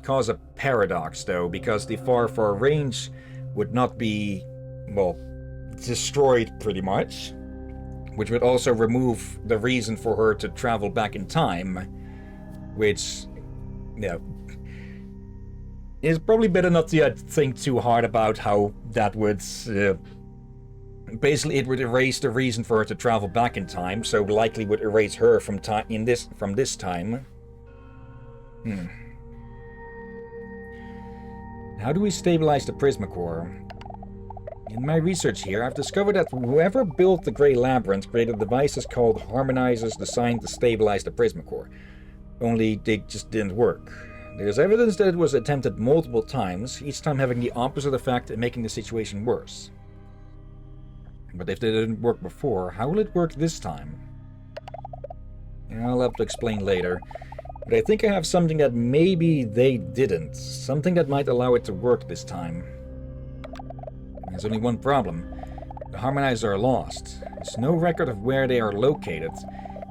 cause a paradox, though, because the far, far range would not be, well, destroyed pretty much, which would also remove the reason for her to travel back in time, which, yeah, is probably better not to think too hard about how that would, basically it would erase the reason for her to travel back in time, so likely would erase her from this time. How do we stabilize the Prismacore? In my research here, I've discovered that whoever built the Grey Labyrinth created devices called harmonizers designed to stabilize the Prismacore. Only they just didn't work. There's evidence that it was attempted multiple times, each time having the opposite effect and making the situation worse. But if they didn't work before, how will it work this time? I'll have to explain later. But I think I have something that maybe they didn't. Something that might allow it to work this time. There's only one problem. The harmonizers are lost. There's no record of where they are located.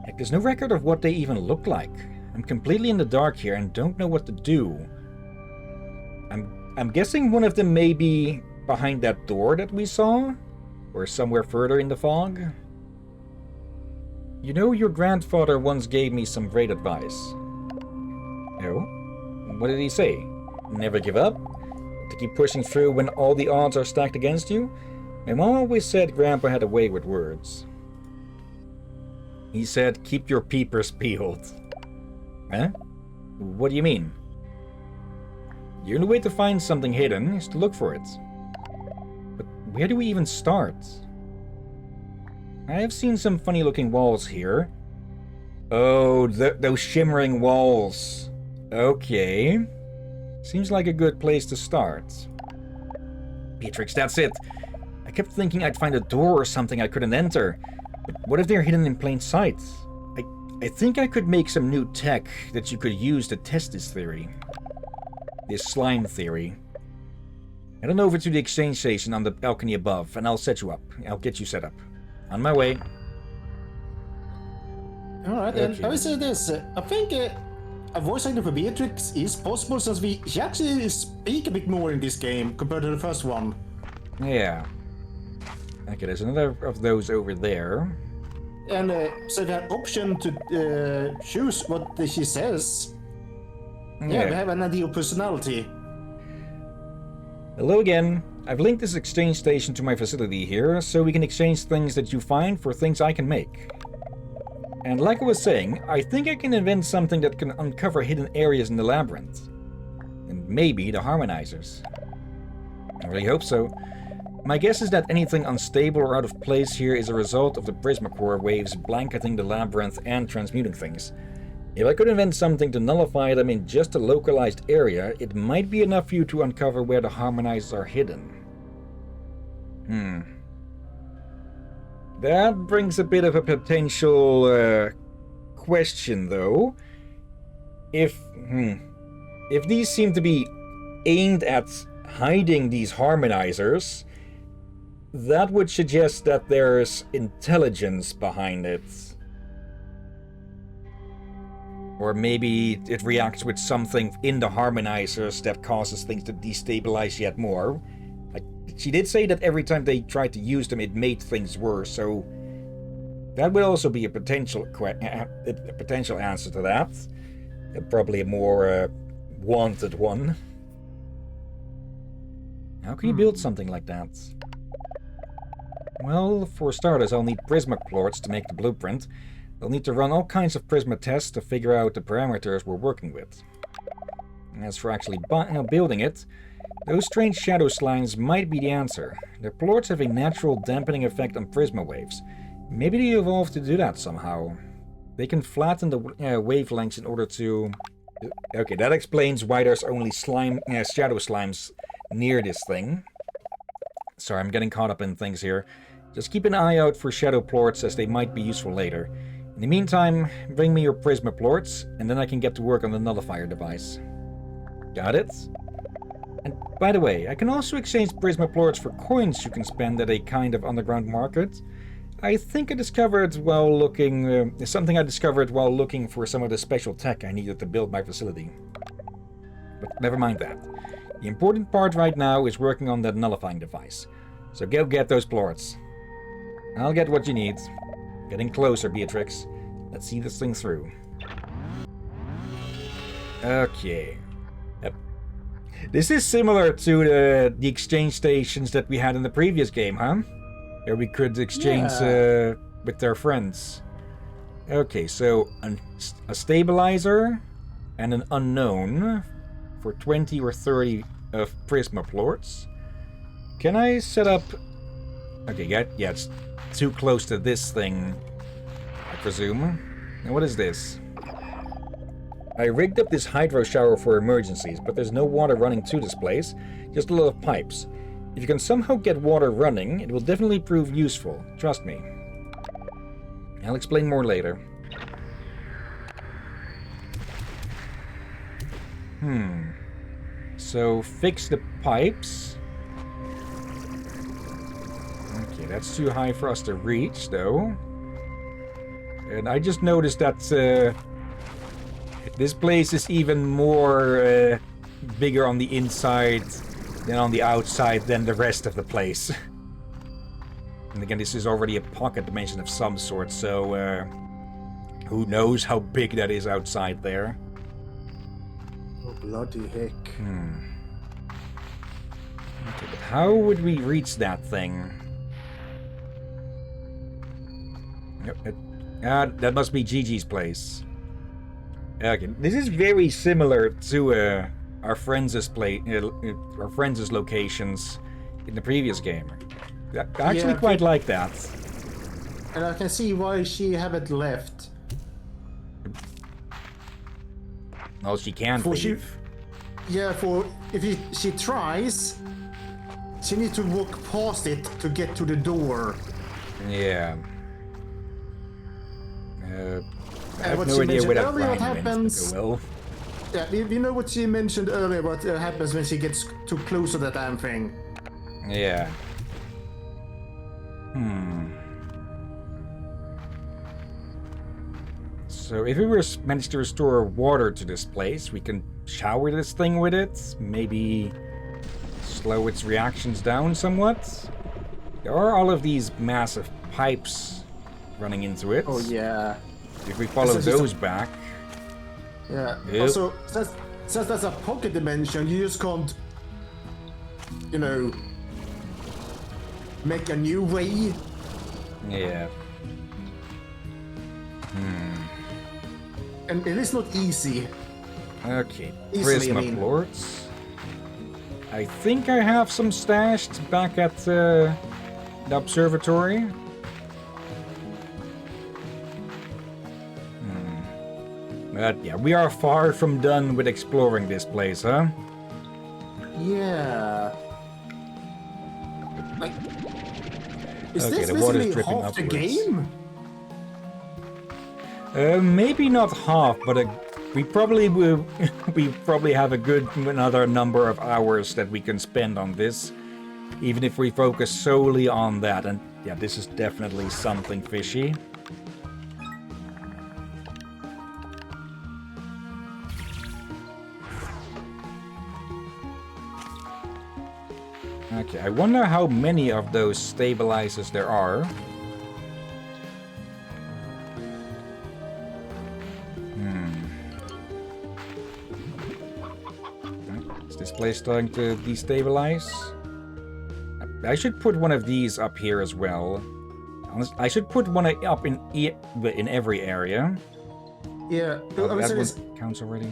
Heck, there's no record of what they even look like. I'm completely in the dark here and don't know what to do. I'm guessing one of them may be behind that door that we saw? Or somewhere further in the fog? You know, your grandfather once gave me some great advice. Oh? What did he say? Never give up? To keep pushing through when all the odds are stacked against you? My mom always said Grandpa had a way with words. He said, keep your peepers peeled. Huh? What do you mean? The only way to find something hidden is to look for it. But where do we even start? I have seen some funny looking walls here. Oh, those shimmering walls. Okay. Seems like a good place to start. Beatrix, that's it. I kept thinking I'd find a door or something I couldn't enter. But what if they're hidden in plain sight? I think I could make some new tech that you could use to test this theory. This slime theory. Head on over to the exchange station on the balcony above, and I'll set you up. I'll get you set up. On my way. Alright, and I will say this. I think a voice actor for Beatrix is possible since she actually speak a bit more in this game compared to the first one. Yeah. Okay, there's another of those over there. And so that option to choose what she says. Yeah, we have an ideal personality. Hello again. I've linked this exchange station to my facility here, so we can exchange things that you find for things I can make. And like I was saying, I think I can invent something that can uncover hidden areas in the labyrinth. And maybe the harmonizers. I really hope so. My guess is that anything unstable or out of place here is a result of the Prismacore waves blanketing the labyrinth and transmuting things. If I could invent something to nullify them in just a localized area, it might be enough for you to uncover where the harmonizers are hidden. That brings a bit of a potential question, though. If these seem to be aimed at hiding these harmonizers, that would suggest that there's intelligence behind it. Or maybe it reacts with something in the harmonizers that causes things to destabilize yet more. She did say that every time they tried to use them, it made things worse, so that would also be a potential answer to that. Probably a more wanted one. How can you build something like that? Well, for starters, I'll need Prisma plorts to make the blueprint. I'll need to run all kinds of Prisma tests to figure out the parameters we're working with. As for actually building it, those strange shadow slimes might be the answer. Their plorts have a natural dampening effect on Prisma waves. Maybe they evolved to do that somehow. They can flatten the wavelengths in order to... Okay, that explains why there's only shadow slimes near this thing. Sorry, I'm getting caught up in things here. Just keep an eye out for shadow plorts as they might be useful later. In the meantime, bring me your Prisma plorts, and then I can get to work on the nullifier device. Got it? And by the way, I can also exchange Prisma plorts for coins you can spend at a kind of underground market. I think I discovered while looking... something I discovered while looking for some of the special tech I needed to build my facility. But never mind that. The important part right now is working on that nullifying device. So go get those plorts. I'll get what you need. Getting closer, Beatrix. Let's see this thing through. Okay. Yep. This is similar to the exchange stations that we had in the previous game, huh? Where we could exchange with their friends. Okay, so a stabilizer and an unknown for 20 or 30 of Prisma plorts. Can I set up... Okay, yeah, it's too close to this thing, I presume. Now, what is this? I rigged up this hydro shower for emergencies, but there's no water running to this place, just a lot of pipes. If you can somehow get water running, it will definitely prove useful, trust me. I'll explain more later. So, fix the pipes. Okay, that's too high for us to reach, though. And I just noticed that this place is even more bigger on the inside than on the outside than the rest of the place. And again, this is already a pocket dimension of some sort, so who knows how big that is outside there. Oh, bloody heck. Okay, but how would we reach that thing? That must be Gigi's place. Okay, this is very similar to our friends' locations in the previous game. I actually quite like that. And I can see why she haven't left. Well, she can't leave. If she tries, she needs to walk past it to get to the door. Yeah. I have no idea where that Brian went, but oh well. Yeah, you know what she mentioned earlier, what happens when she gets too close to that damn thing. Yeah. So if we manage to restore water to this place, we can shower this thing with it. Maybe slow its reactions down somewhat. There are all of these massive pipes running into it. Oh yeah. If we follow those back. Yeah. Yep. Also, since that's a pocket dimension, you just can't, you know, make a new way. Yeah. And it is not easy. Okay. Easily, I Prisma mean. plorts. I think I have some stashed back at the observatory. But yeah, we are far from done with exploring this place, huh? Yeah. Like, is Okay, this the water's basically dripping half the upwards. game? Maybe not half, but we probably will. We probably have a good another number of hours that we can spend on this, even if we focus solely on that. And yeah, this is definitely something fishy. Okay, I wonder how many of those stabilizers there are. Is this place starting to destabilize? I should put one of these up here as well. I should put one up in every area. Yeah. Oh, I was that saying, one counts already.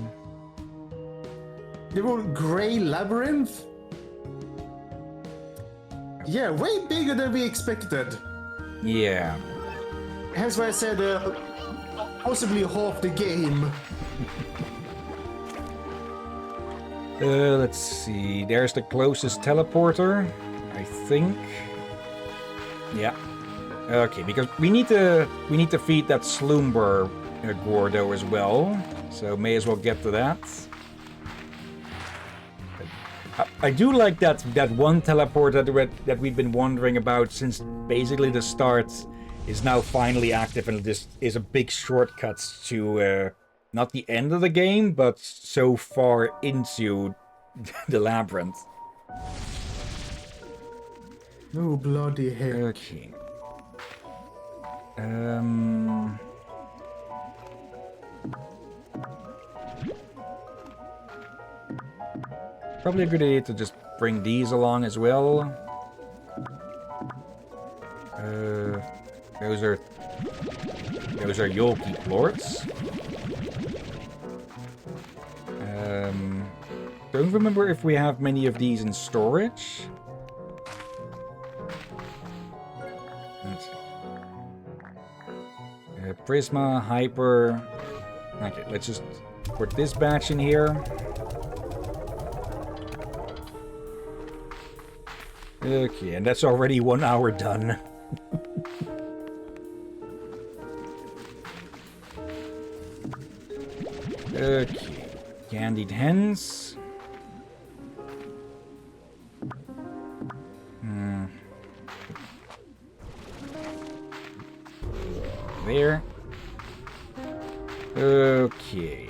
the whole gray labyrinth. Yeah, way bigger than we expected. Yeah. Hence why I said possibly half the game. Let's see. There's the closest teleporter, I think. Yeah. Okay, because we need to feed that Slumber Gordo as well, so may as well get to that. I do like that one teleporter that we've been wondering about since basically the start is now finally active, and this is a big shortcut to not the end of the game, but so far into the labyrinth. Oh bloody heck. Okay. Probably a good idea to just bring these along as well. Those are Yolki plorts. Don't remember if we have many of these in storage. Let's see. Prisma, Hyper. Okay, let's just put this batch in here. Okay, and that's already 1 hour done. Okay, candied hens. There. Okay.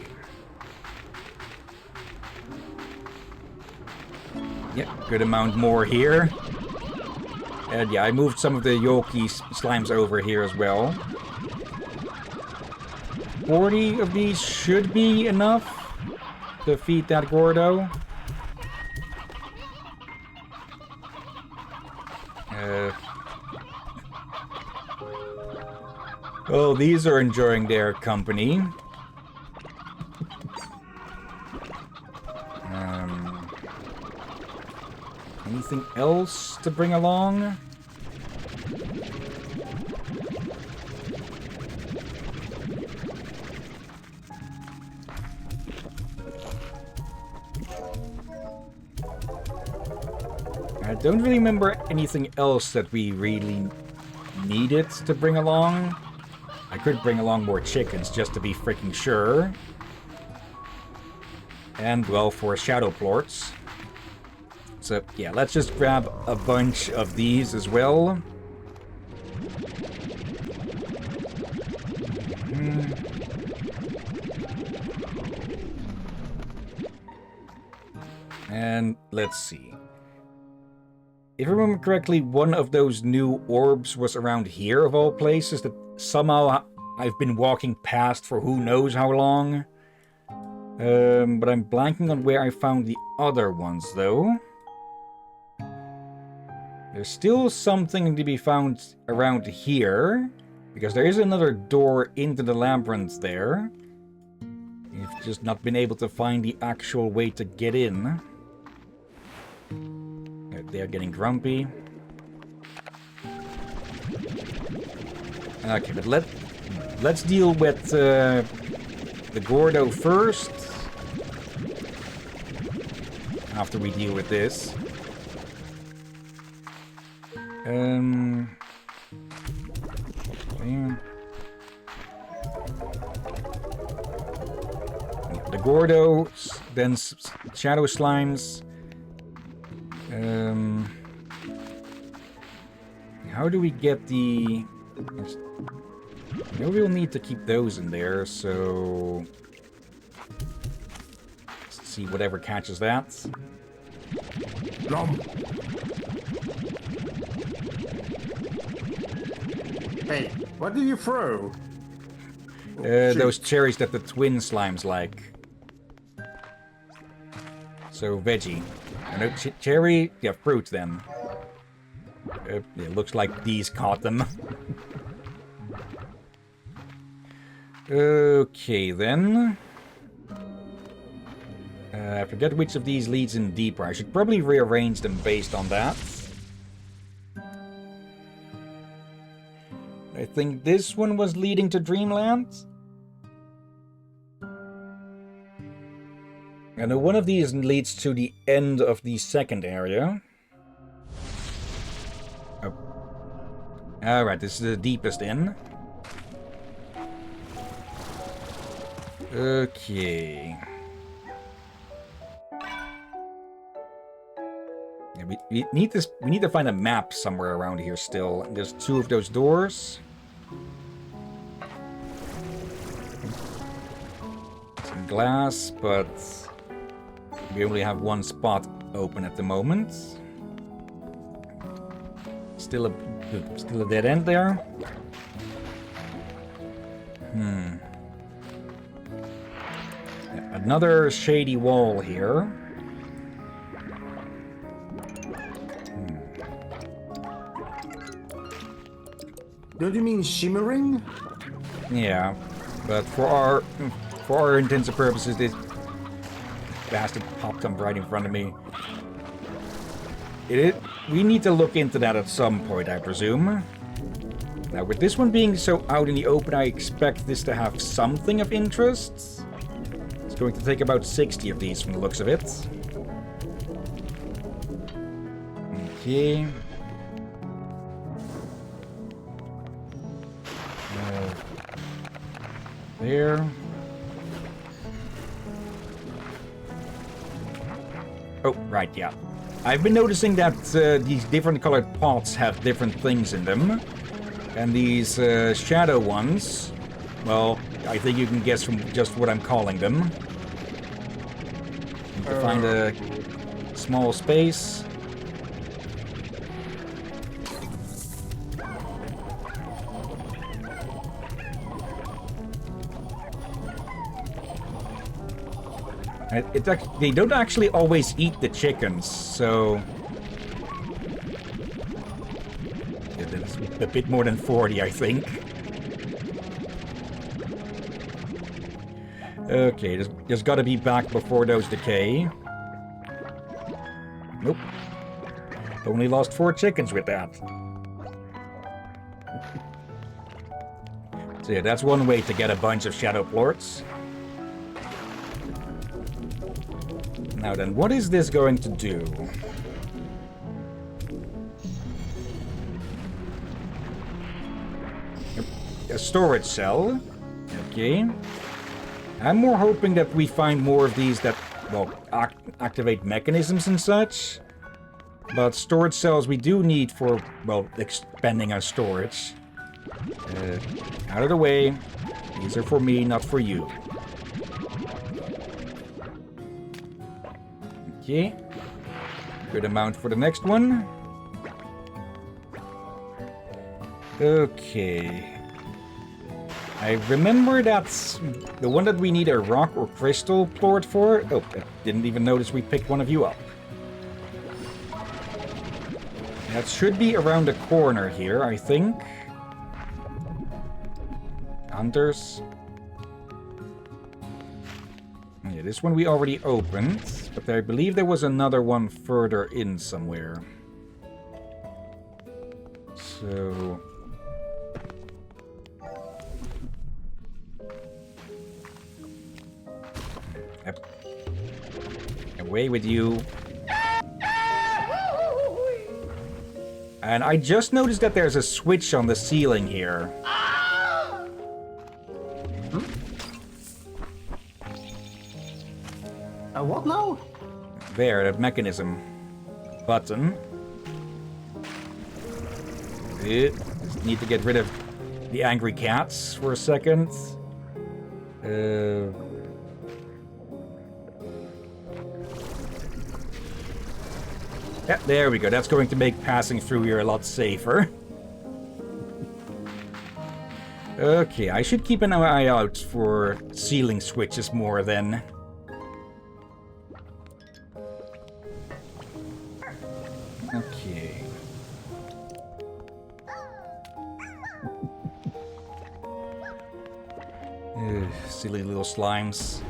Yep, good amount more here. And yeah, I moved some of the Yolki slimes over here as well. 40 of these should be enough to feed that Gordo. Oh, these are enjoying their company. Anything else to bring along? I don't really remember anything else that we really needed to bring along. I could bring along more chickens just to be freaking sure. And, well, for shadow plorts. So, yeah, let's just grab a bunch of these as well. And let's see. If I remember correctly, one of those new orbs was around here, of all places, that somehow I've been walking past for who knows how long. But I'm blanking on where I found the other ones, though. There's still something to be found around here, because there is another door into the labyrinth there. You've just not been able to find the actual way to get in. They're getting grumpy. Okay, but let's deal with the Gordo first. After we deal with this. There. The Gordo, then Shadow Slimes. How do we get the... Maybe we'll need to keep those in there, so... Let's see whatever catches that. Hey, what did you throw? Those cherries that the twin slimes like. So, veggie. No, cherry? Yeah, fruit then. It looks like these caught them. Okay, then. I forget which of these leads in deeper. I should probably rearrange them based on that. I think this one was leading to Dreamland. And one of these leads to the end of the second area. Oh. Alright, this is the deepest in. Okay. Yeah, we need this. We need to find a map somewhere around here still. There's two of those doors. Some glass, but we only have one spot open at the moment. Still a dead end there. Another shady wall here. Don't you mean shimmering? Yeah, but for our intents and purposes, this bastard popped up right in front of me. We need to look into that at some point, I presume. Now, with this one being so out in the open, I expect this to have something of interest. It's going to take about 60 of these from the looks of it. Okay. There. Oh, right, yeah. I've been noticing that these different colored pots have different things in them. And these shadow ones, well, I think you can guess from just what I'm calling them. Need to find a small space. They don't actually always eat the chickens, so... It's a bit more than 40, I think. Okay, there's gotta be back before those decay. Nope. Only lost 4 chickens with that. So yeah, that's one way to get a bunch of shadow plorts. Now then, what is this going to do? A storage cell. Okay. I'm more hoping that we find more of these that well, activate mechanisms and such. But storage cells we do need for, well, expanding our storage. Out of the way. These are for me, not for you. Okay. Good amount for the next one. Okay. I remember that's the one that we need a rock or crystal plort for. Oh, I didn't even notice we picked one of you up. That should be around the corner here, I think. Hunters. Yeah, this one we already opened, but I believe there was another one further in somewhere. So... Away with you. And I just noticed that there's a switch on the ceiling here. What now? There, that mechanism. Button. Just need to get rid of the angry cats for a second. Yeah, there we go. That's going to make passing through here a lot safer. Okay, I should keep an eye out for ceiling switches more then. Okay. Silly little slimes.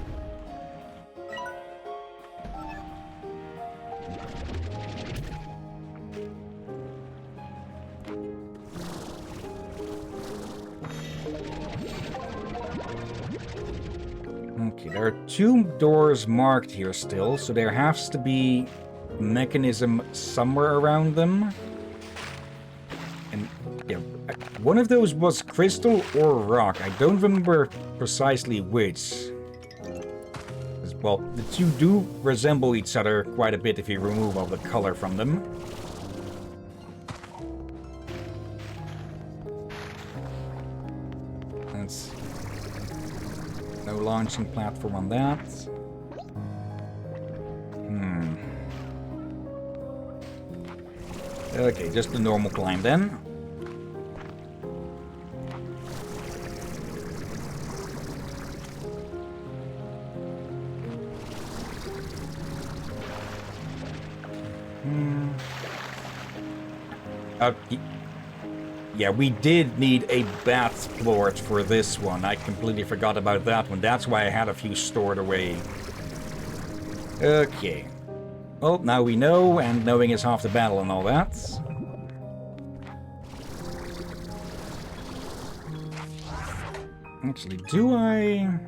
Okay, there are 2 doors marked here still, so there has to be a mechanism somewhere around them. And yeah, one of those was crystal or rock. I don't remember precisely which. Well, the 2 do resemble each other quite a bit if you remove all the color from them. That's no launching platform on that. Okay, just the normal climb then. Yeah, we did need a bat plort for this one. I completely forgot about that one. That's why I had a few stored away. Okay. Well, now we know, and knowing is half the battle and all that. Actually, do I...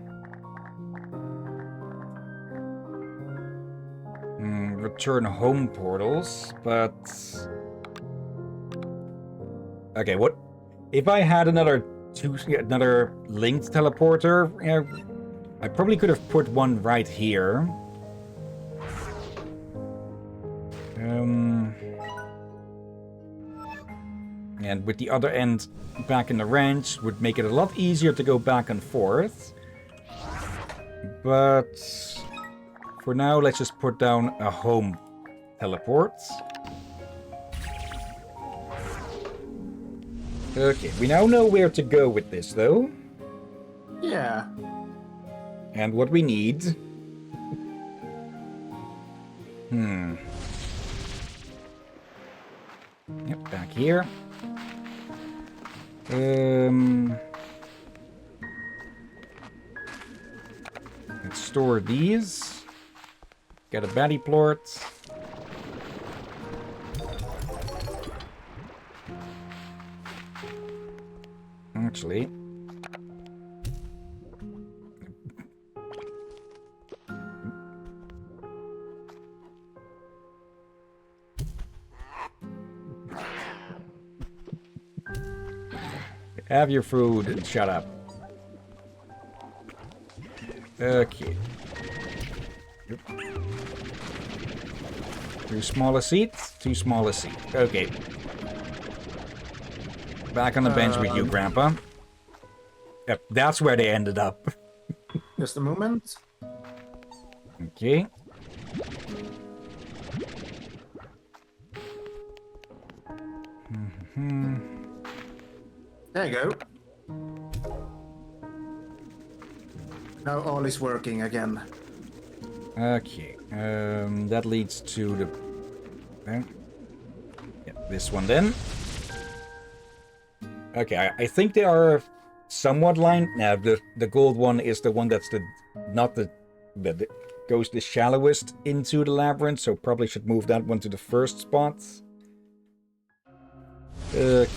return home portals, but... Okay, what... If I had another linked teleporter, I probably could have put one right here. And with the other end back in the ranch would make it a lot easier to go back and forth. But for now, let's just put down a home teleport. Okay, we now know where to go with this, though. Yeah. And what we need. Yep, back here. Let's store these. Get a batty plort. Actually. Have your food and shut up. Okay. Yep. Too small a seat. Too small a seat. Okay. Back on the bench with you, Grandpa. Yep, that's where they ended up. Just a moment. Okay. There you go. Now all is working again. Okay. That leads to the... yeah, this one then. Okay, I think they are somewhat lined. Now, the gold one is the one that's not the that goes the shallowest into the labyrinth, so probably should move that one to the first spot. Okay.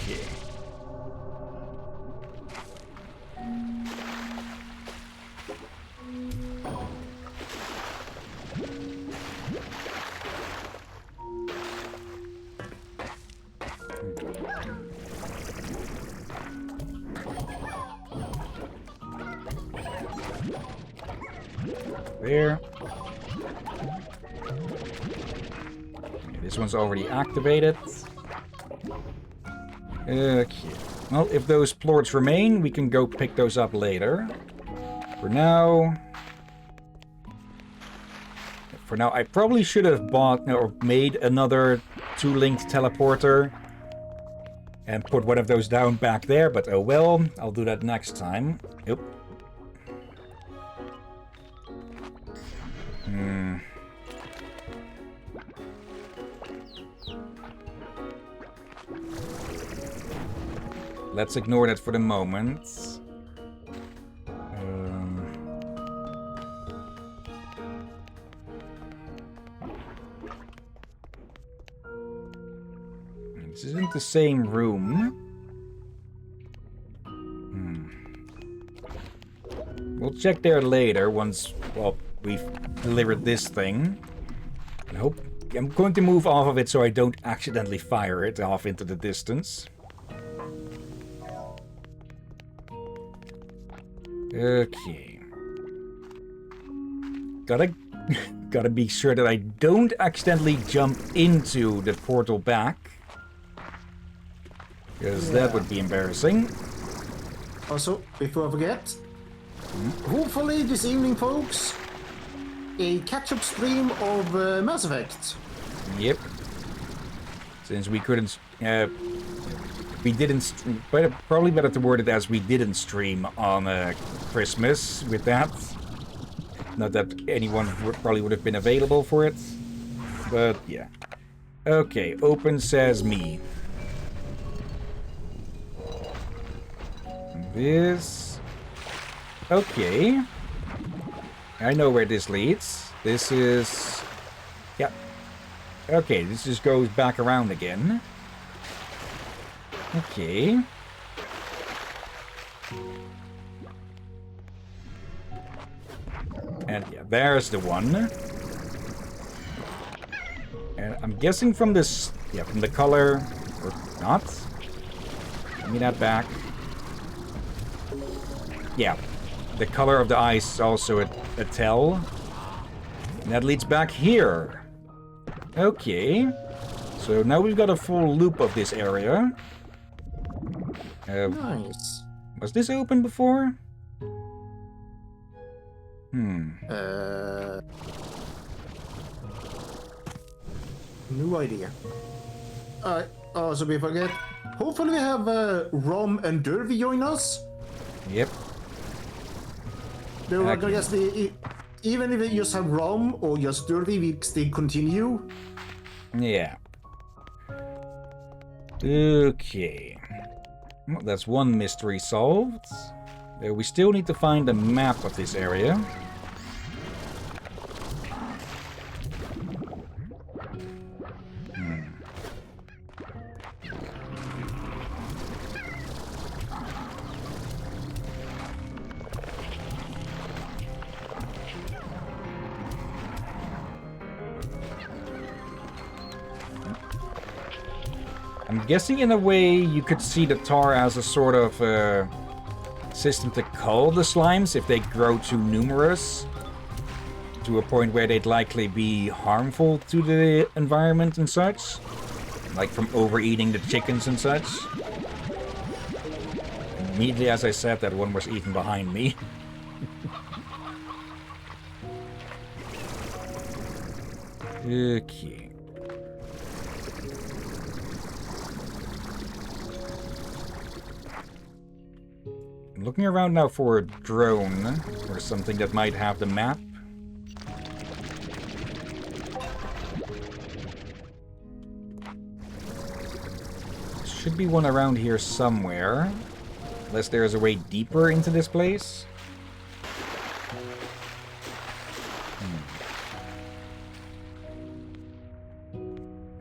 There. Okay, this one's already activated. Okay. Well, if those plorts remain, we can go pick those up later. For now, I probably should have bought or made another 2-linked teleporter and put one of those down back there, but oh well, I'll do that next time. Yep. Let's ignore that for the moment. This isn't the same room. We'll check there later once, well, we've delivered this thing. I hope I'm going to move off of it so I don't accidentally fire it off into the distance. Okay. Gotta be sure that I don't accidentally jump into the portal back. Because that would be embarrassing. Also, before I forget, hopefully this evening, folks, a catch-up stream of Mass Effect. Yep. Since we couldn't... we didn't... probably better to word it as we didn't stream on Christmas with that. Not that anyone probably would have been available for it. But, yeah. Okay, open says me. This... okay. I know where this leads. This is... yeah. Okay, this just goes back around again. Okay. And yeah, there's the one. And I'm guessing from this... yeah, from the color... or not. Give me that back. Yeah. The color of the eyes is also a tell. And that leads back here. Okay. So now we've got a full loop of this area. Nice. Was this open before? No idea. Also, we forget. Hopefully we have Rom and Dervy join us. Yep. Though I guess even if we just have Rom or just Dervy, we still continue. Yeah. Okay. Well, that's one mystery solved. We still need to find a map of this area. I'm guessing in a way you could see the tar as a sort of system to cull the slimes if they grow too numerous. to a point where they'd likely be harmful to the environment and such. Like from overeating the chickens and such. Immediately as I said that, one was eaten behind me. Okay. I'm looking around now for a drone or something that might have the map. Should be one around here somewhere. Unless there's a way deeper into this place.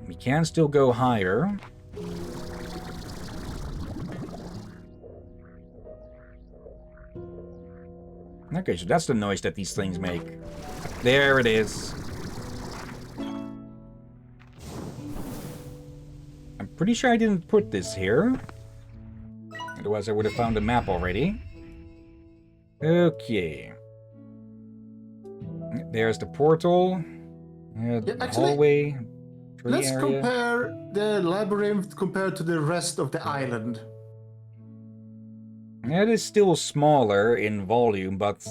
We can still go higher. Okay, so that's the noise that these things make. There it is. I'm pretty sure I didn't put this here. Otherwise I would have found the map already. Okay. There's the portal. Hallway. Let's area. compare the labyrinth compared to the rest of the island. It is still smaller in volume, but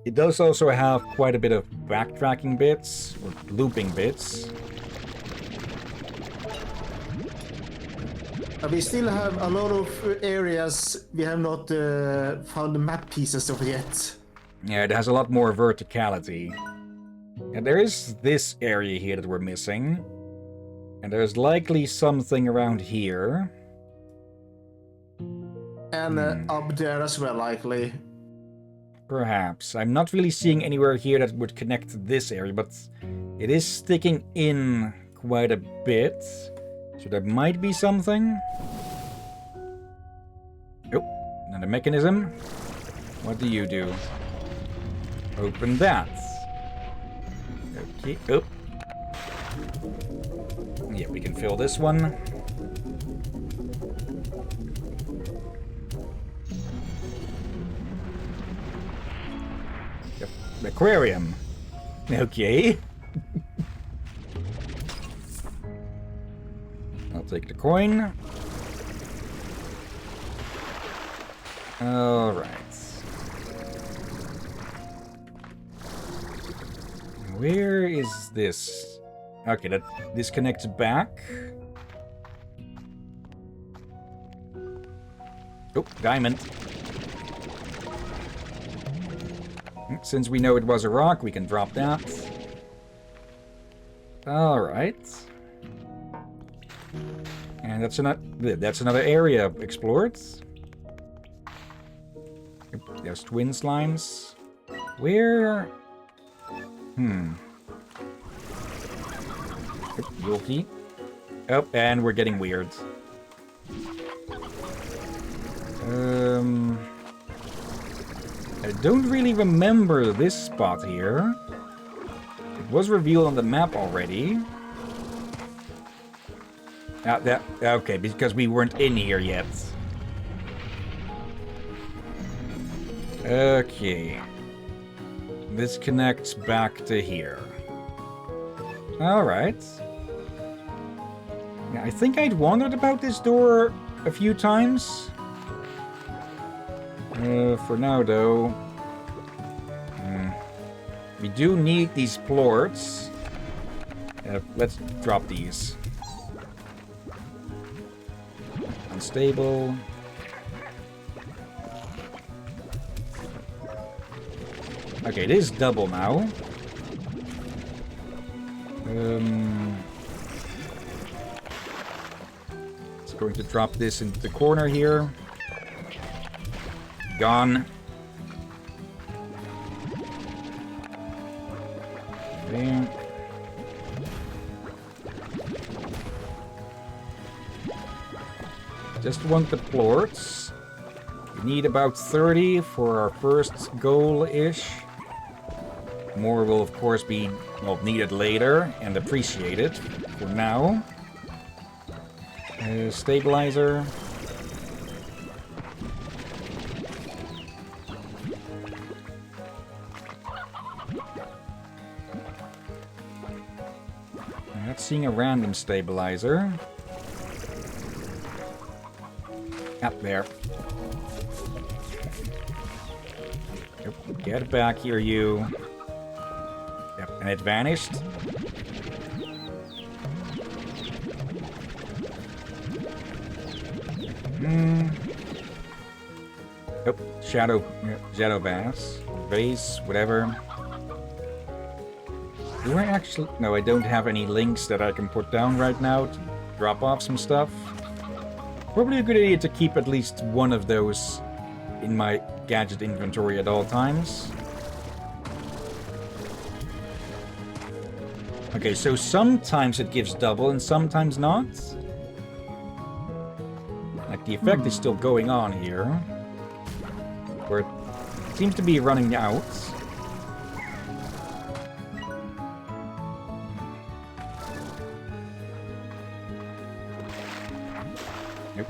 it does also have quite a bit of backtracking bits, or looping bits. We still have a lot of areas we have not found the map pieces of yet. Yeah, it has a lot more verticality. And there is this area here that we're missing. And there's likely something around here. And up there as well, likely. Perhaps. I'm not really seeing anywhere here that would connect to this area, but it is sticking in quite a bit. So there might be something. Oh, another mechanism. What do you do? Open that. Okay, oh. Yeah, we can fill this one. Yep, aquarium. Okay. I'll take the coin. All right. Where is this? Okay, that disconnects back. Oh, diamond. Since we know it was a rock, we can drop that. All right. And that's another area explored. There's twin slimes. Where? Guilty. Oh, and we're getting weird. I don't really remember this spot here. It was revealed on the map already. Okay, because we weren't in here yet. Okay. This connects back to here. Alright. Yeah, I think I'd wondered about this door a few times. For now, though... we do need these plorts. Let's drop these. Unstable. Okay, it is double now. It's going to drop this into the corner here. Gone. Okay. Just want the plorts. We need about 30 for our first goal-ish. More will, of course, be needed later and appreciated. For now. Stabilizer. seeing a random stabilizer. Up there. Yep, get back here, you. Yep, and it vanished. Oh, shadow bass, vase, whatever. Do I actually? No, I don't have any links that I can put down right now to drop off some stuff. Probably a good idea to keep at least one of those in my gadget inventory at all times. Okay, so sometimes it gives double and sometimes not. Like, the effect is still going on here. Where it seems to be running out. Nope.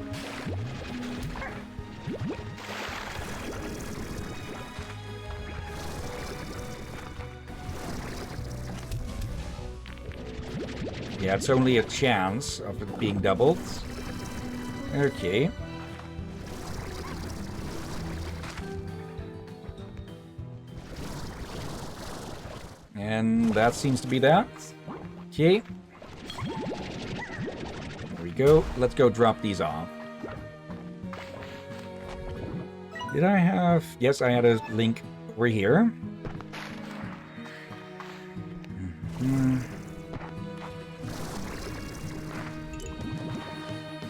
Yeah, it's only a chance of it being doubled. Okay. And that seems to be that. Okay. There we go. Let's go drop these off. Did I have... Yes, I had a link over here.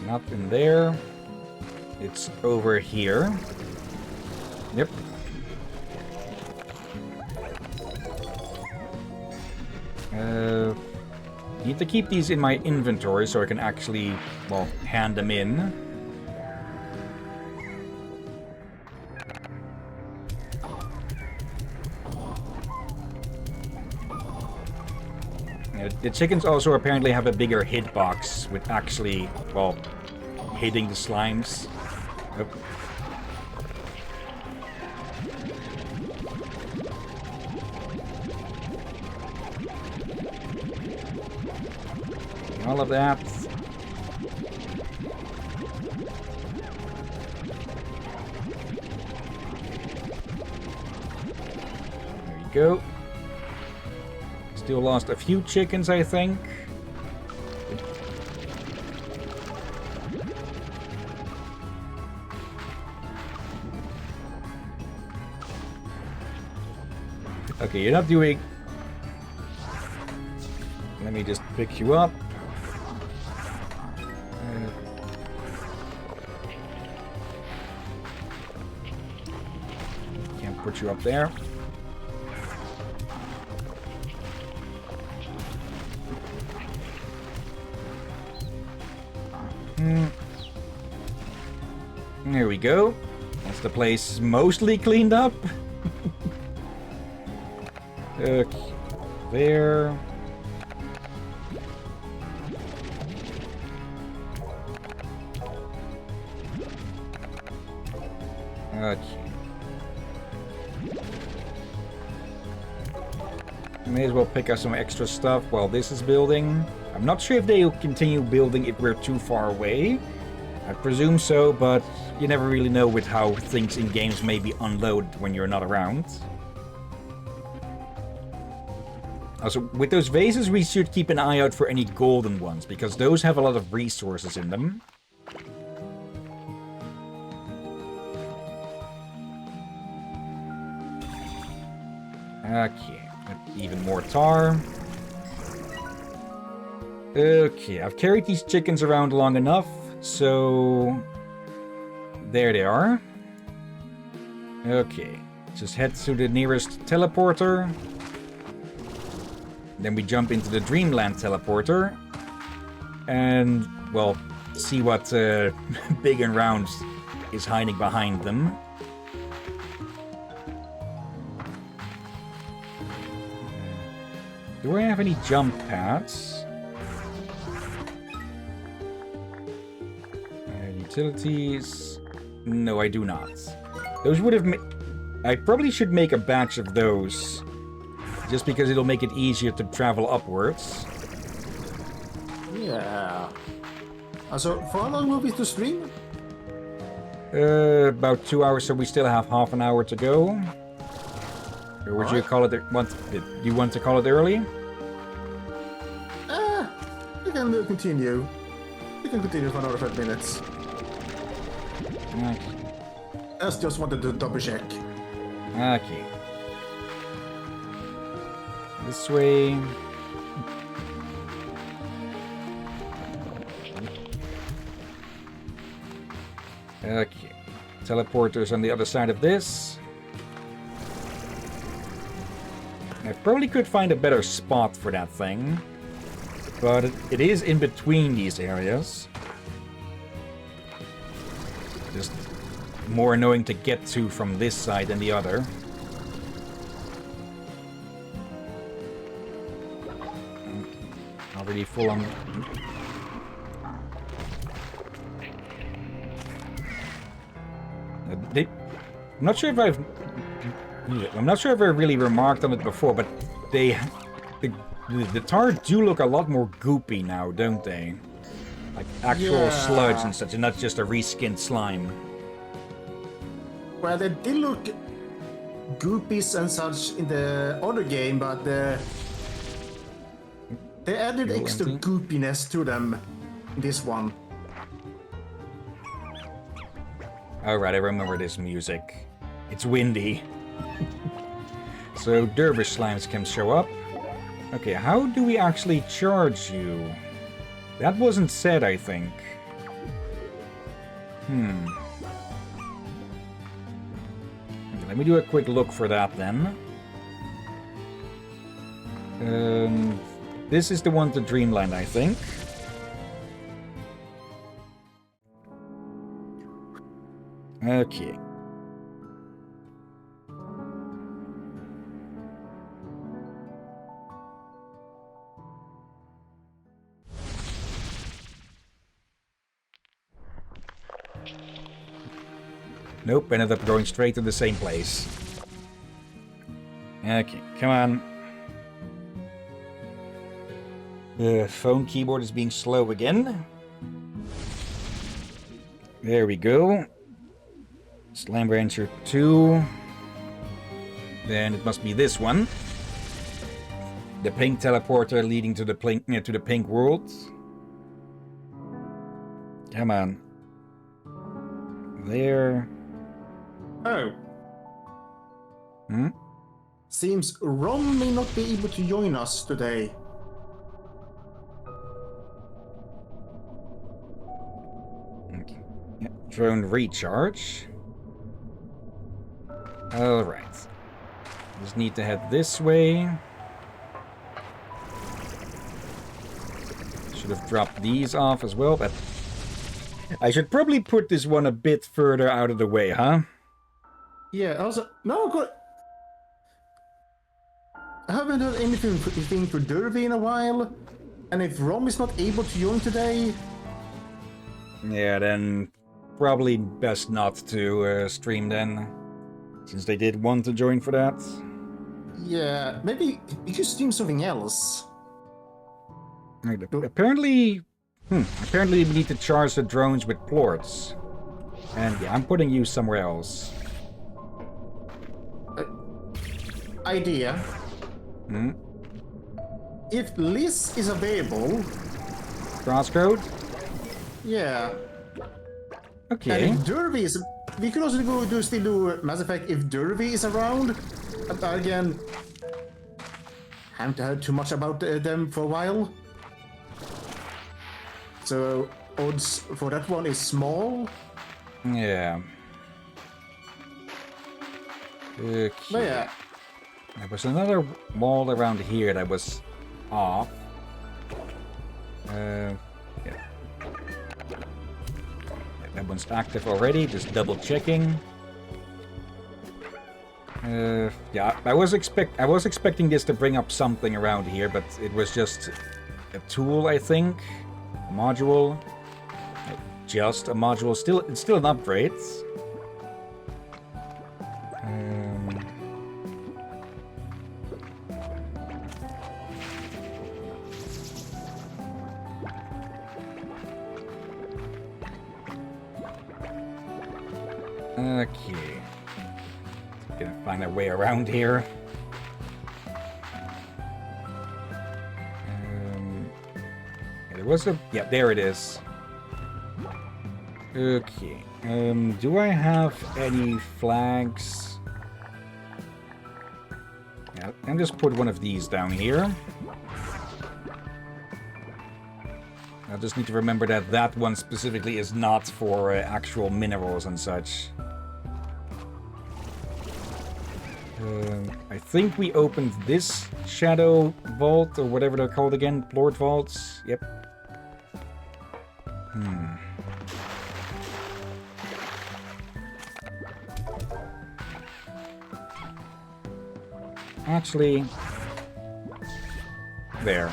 Not in there. It's over here. Yep. Need to keep these in my inventory so I can actually, well, hand them in. The chickens also apparently have a bigger hitbox with actually, well, hitting the slimes. Oh. All of that. There you go. Still lost a few chickens, I think. Okay, you're not doing... Let me just pick you up. Can't put you up there. There we go. That's the place mostly cleaned up. Okay, there. Okay. May as well pick up some extra stuff while this is building. I'm not sure if they'll continue building if we're too far away. I presume so, but you never really know with how things in games may be unloaded when you're not around. Also, with those vases, we should keep an eye out for any golden ones, because those have a lot of resources in them. Okay, even more tar. Okay, I've carried these chickens around long enough, so... There they are. Okay, just head to the nearest teleporter. Then we jump into the Dreamland teleporter. And, well, see what big and round is hiding behind them. Do I have any jump pads? Utilities... No, I do not. Those would have... I probably should make a batch of those. Just because it'll make it easier to travel upwards. Yeah. So, for how long will we to stream? About 2 hours, so we still have half an hour to go. Or would you call it? Do you want to call it early? We can continue. We can continue for another 5 minutes. Okay. I just wanted to double check. Okay. This way. Okay. Teleporters on the other side of this. I probably could find a better spot for that thing. But it is in between these areas. Just more annoying to get to from this side than the other. Already full on. I'm not sure if I've really remarked on it before, but the tar do look a lot more goopy now, don't they? Like actual sludge and such, and not just a reskinned slime. Well, they did look goopies and such in the other game, but they added extra goopiness to them in this one. Alright, I remember this music. It's windy. So dervish slimes can show up. Okay, how do we actually charge you? That wasn't said, I think. Okay, let me do a quick look for that then. This is the one to Dreamland, I think. Okay. Nope, ended up going straight to the same place. Okay, come on. The phone keyboard is being slow again. There we go. Slime Rancher 2. Then it must be this one. The pink teleporter leading to the pink world. Come on. There. Oh. Hmm? Seems Ron may not be able to join us today. Okay. Yeah. Drone recharge. Alright. Just need to head this way. Should have dropped these off as well, but I should probably put this one a bit further out of the way, huh? Yeah, also, no, good. I haven't heard anything for Derby in a while, and if Rom is not able to join today... Yeah, then probably best not to stream then, since they did want to join for that. Yeah, maybe we could stream something else. Apparently we need to charge the drones with plorts. And yeah, I'm putting you somewhere else. Idea. Hmm? If Liz is available... Crosscode? Yeah. Okay. And if Derby is... We could also still do Mass Effect if Derby is around. But again... Haven't heard too much about them for a while. So, odds for that one is small. Yeah. Okay. But yeah. There was another wall around here that was off. Yeah. That one's active already, just double checking. Yeah, I was expecting this to bring up something around here, but it was just a tool, I think. A module. Just a module. It's still an upgrade. Okay. Gonna find our way around here. Yeah, there was a... Yeah, there it is. Okay. Do I have any flags? Yeah, I'll just put one of these down here. I just need to remember that that one specifically is not for actual minerals and such. I think we opened this shadow vault, or whatever they're called again. Lord vaults. Yep. Actually, there.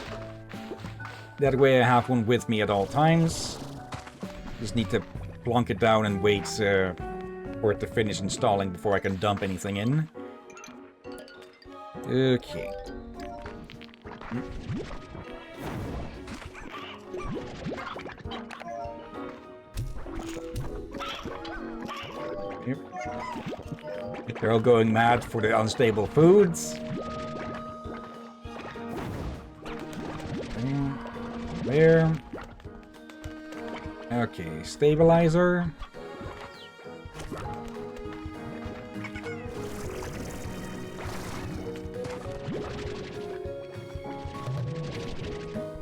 That way I have one with me at all times. Just need to plonk it down and wait for it to finish installing before I can dump anything in. Okay. Yep. They're all going mad for the unstable foods. There. Okay, stabilizer.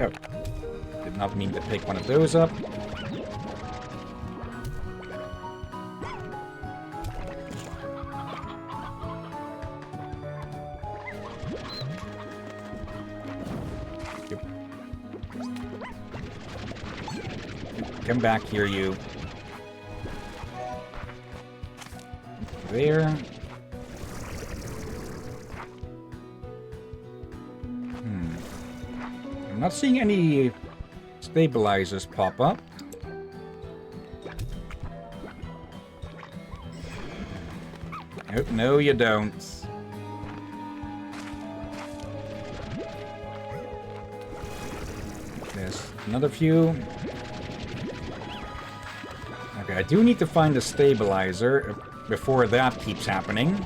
Oh, did not mean to pick one of those up. Come back here, you. There. I'm not seeing any stabilizers pop up. Oh, no, you don't. There's another few. Okay, I do need to find a stabilizer before that keeps happening.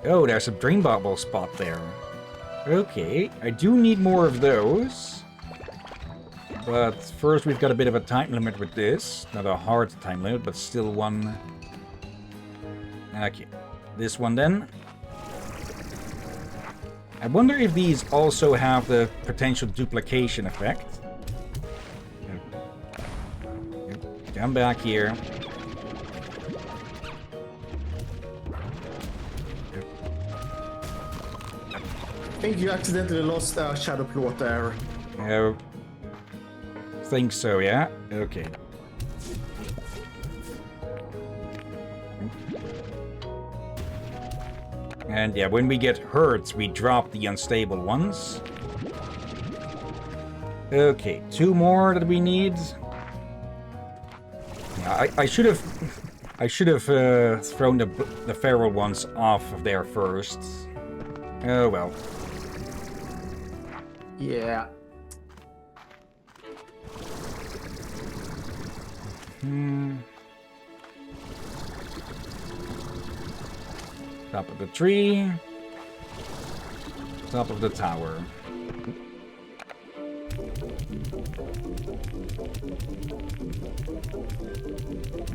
Oh, there's a dream bubble spot there. Okay, I do need more of those. But first we've got a bit of a time limit with this. Not a hard time limit, but still one. Okay, this one then. I wonder if these also have the potential duplication effect. Come back here. I think you accidentally lost shadow plot there. Oh. Think so, yeah? Okay. And yeah, when we get hurt, we drop the unstable ones. Okay, 2 more that we need. Yeah, I should have thrown the feral ones off of there first. Oh well. Yeah. Top of the tree. Top of the tower.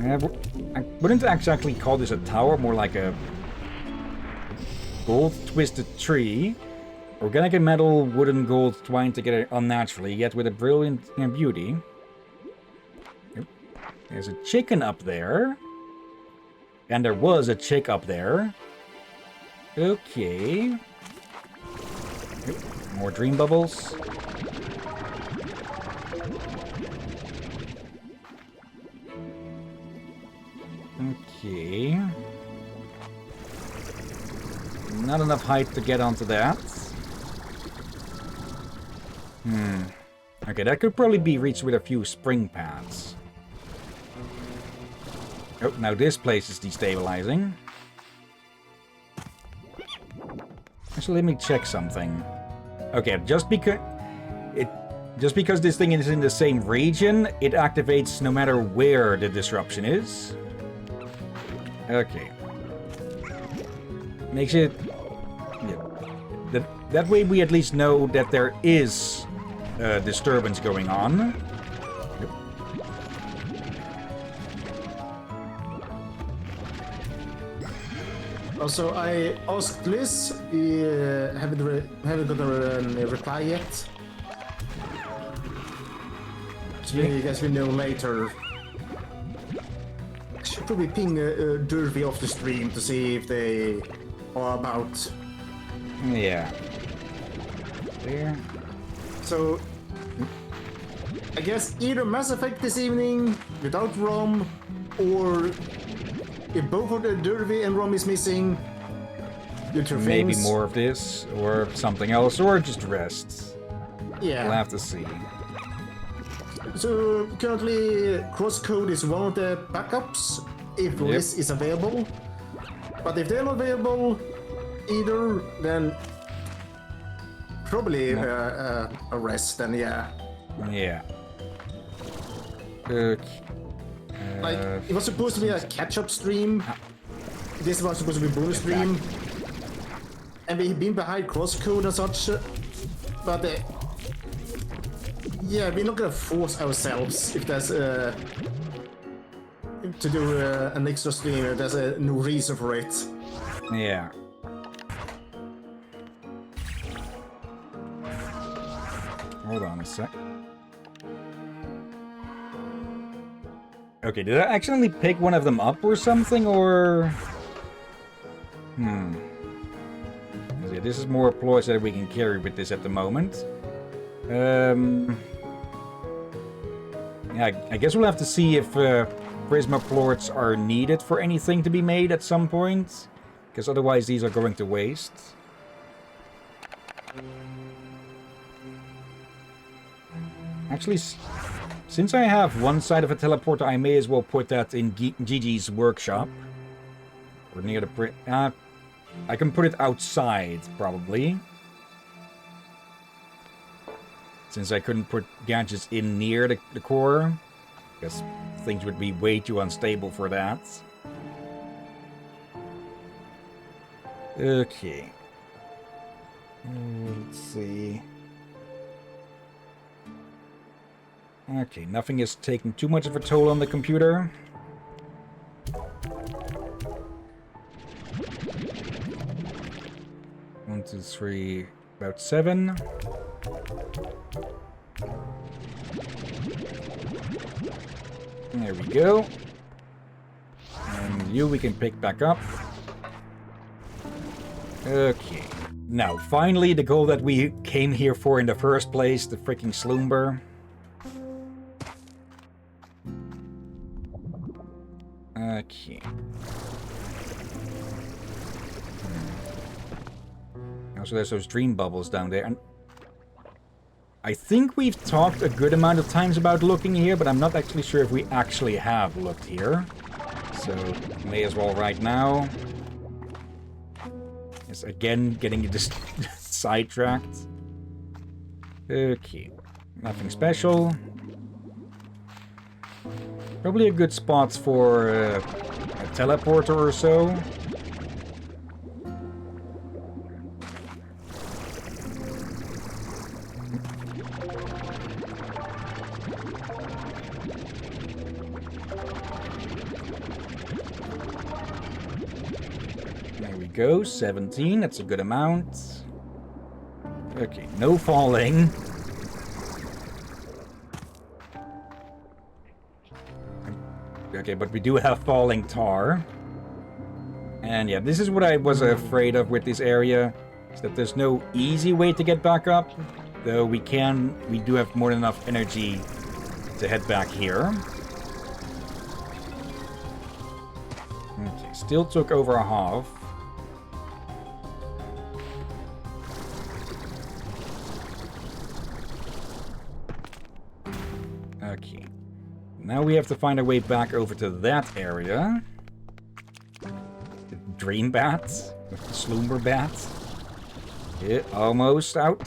I wouldn't exactly call this a tower, more like a gold-twisted tree. Organic and metal, wood and gold twined together unnaturally, yet with a brilliant beauty. Yep. There's a chicken up there. And there was a chick up there. Okay. Yep. More dream bubbles. Okay. Not enough height to get onto that. Okay, that could probably be reached with a few spring pads. Oh, now this place is destabilizing. Actually, let me check something. Okay, just because just because this thing is in the same region, it activates no matter where the disruption is. Okay. Makes it... Yeah. That way we at least know that there is a disturbance going on. Also, I asked Liz, we haven't got a reply yet. So you guys will know later. I should probably ping Derby off the stream to see if they are about. Yeah. There. So, I guess either Mass Effect this evening without Rom, or if both of the Derby and Rom is missing, the two Maybe things. more of this, or something else, or just rest. Yeah. We'll have to see. So currently, Crosscode is one of the backups if Liz is available. But if they're not available either, then probably a rest. Then yeah. Yeah. Okay. Like it was supposed to be a catch-up stream. This was supposed to be a bonus stream, and we've been behind Crosscode and such. But yeah, we're not gonna force ourselves if there's to do an extra stream. If there's no reason for it. Yeah. Hold on a sec. Okay, did I accidentally pick one of them up or something, or... Yeah, this is more ploys that we can carry with this at the moment. Yeah, I guess we'll have to see if Prisma plorts are needed for anything to be made at some point. Because otherwise these are going to waste. Actually, since I have one side of a teleporter, I may as well put that in Gigi's workshop. Or near the... I can put it outside, probably. Since I couldn't put gadgets in near the core. Because things would be way too unstable for that. Okay. Let's see. Okay, nothing is taking too much of a toll on the computer. One, two, three, about 7. There we go. And you we can pick back up. Okay. Now, finally, the goal that we came here for in the first place, the freaking Slumber. Okay. Also, there's those dream bubbles down there. And I think we've talked a good amount of times about looking here, but I'm not actually sure if we actually have looked here. So, may as well right now. Yes, again, getting just sidetracked. Okay. Nothing special. Probably a good spot for a teleporter or so. There we go, 17, that's a good amount. Okay, no falling. Okay, but we do have falling tar. And yeah, this is what I was afraid of with this area. Is that there's no easy way to get back up. Though we do have more than enough energy to head back here. Okay, still took over a half. Okay. Now we have to find our way back over to that area. The dream bat. The slumber bat. Yeah, almost out.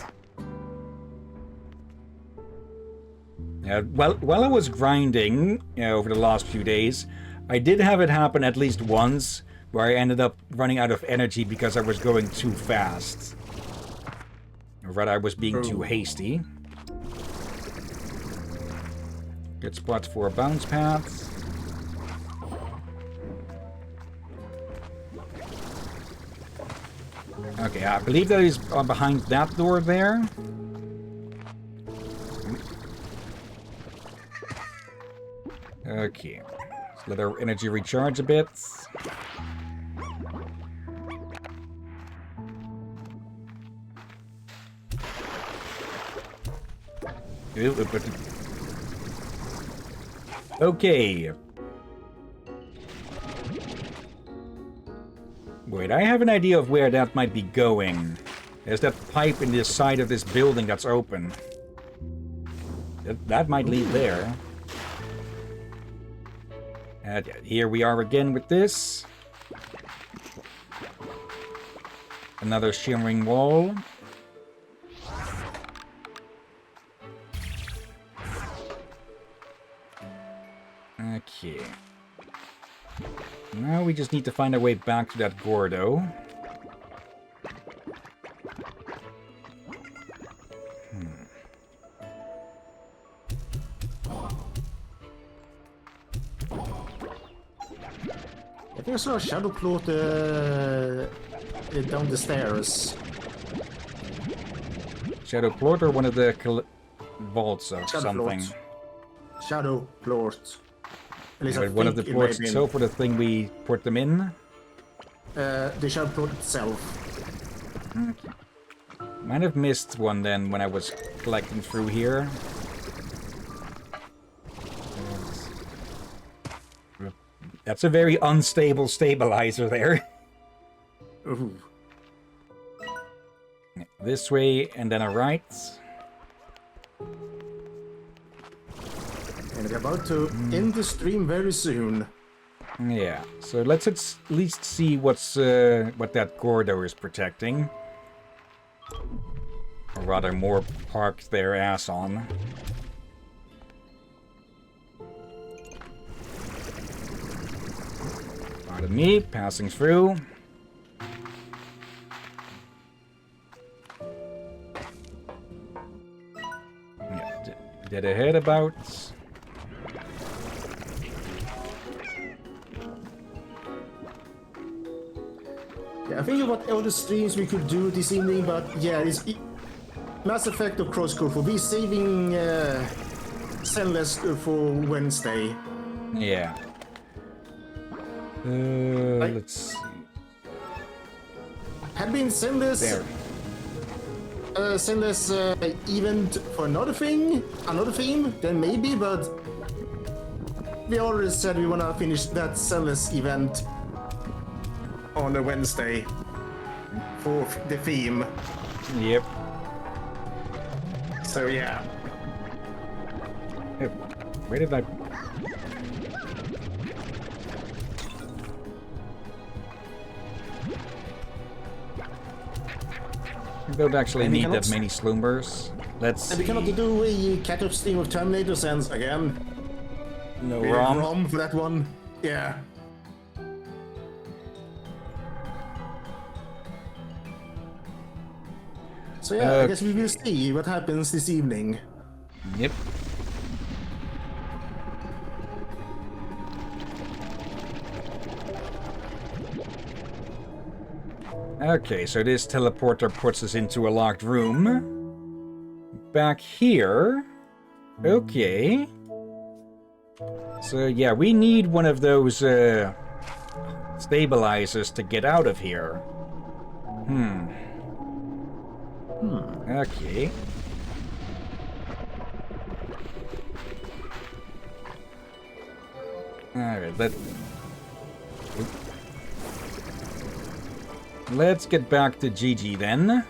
While I was grinding over the last few days, I did have it happen at least once where I ended up running out of energy because I was going too fast. Or rather, I was being too hasty. Good spot for a bounce pad. Okay, I believe that is behind that door there. Okay, let's let our energy recharge a bit. Okay. Wait, I have an idea of where that might be going. There's that pipe in the side of this building that's open. That might lead there. And here we are again with this. Another shimmering wall. Okay. Now we just need to find our way back to that Gordo. I think I saw a shadow plot down the stairs. Shadow plot or one of the vaults of Shadow something? plot. Shadow plot. At least Yeah, I but one of the think it may plots have been. itself for the thing we put them in? The shadow plot itself. Might have missed one then when I was collecting through here. That's a very unstable stabilizer there. Ooh. This way and then a right. And we're about to end the stream very soon. Yeah, so let's at least see what that Gordo is protecting. Or rather, more parked their ass on. Pardon me, passing through. Yeah, dead ahead about. Yeah, I think about other streams we could do this evening, but yeah, it's Mass Effect of Crosscode. We'll be saving Zenless for Wednesday. Yeah. Let's see. Had been Zenless There. Zenless event for another theme, then maybe, but we already said we wanna finish that Zenless event on a Wednesday for the theme. Yep. So yeah. Oh, where did I... We don't actually And we need cannot that many slumbers. Let's And we cannot see. do a catch-up stream of Terminator Sense again. No We have ROM. ROM for that one. Yeah. So yeah, I guess we will see what happens this evening. Yep. Okay, so this teleporter puts us into a locked room. Back here. Okay. So yeah, we need one of those stabilizers to get out of here. Okay. Alright, let's get back to Gigi then.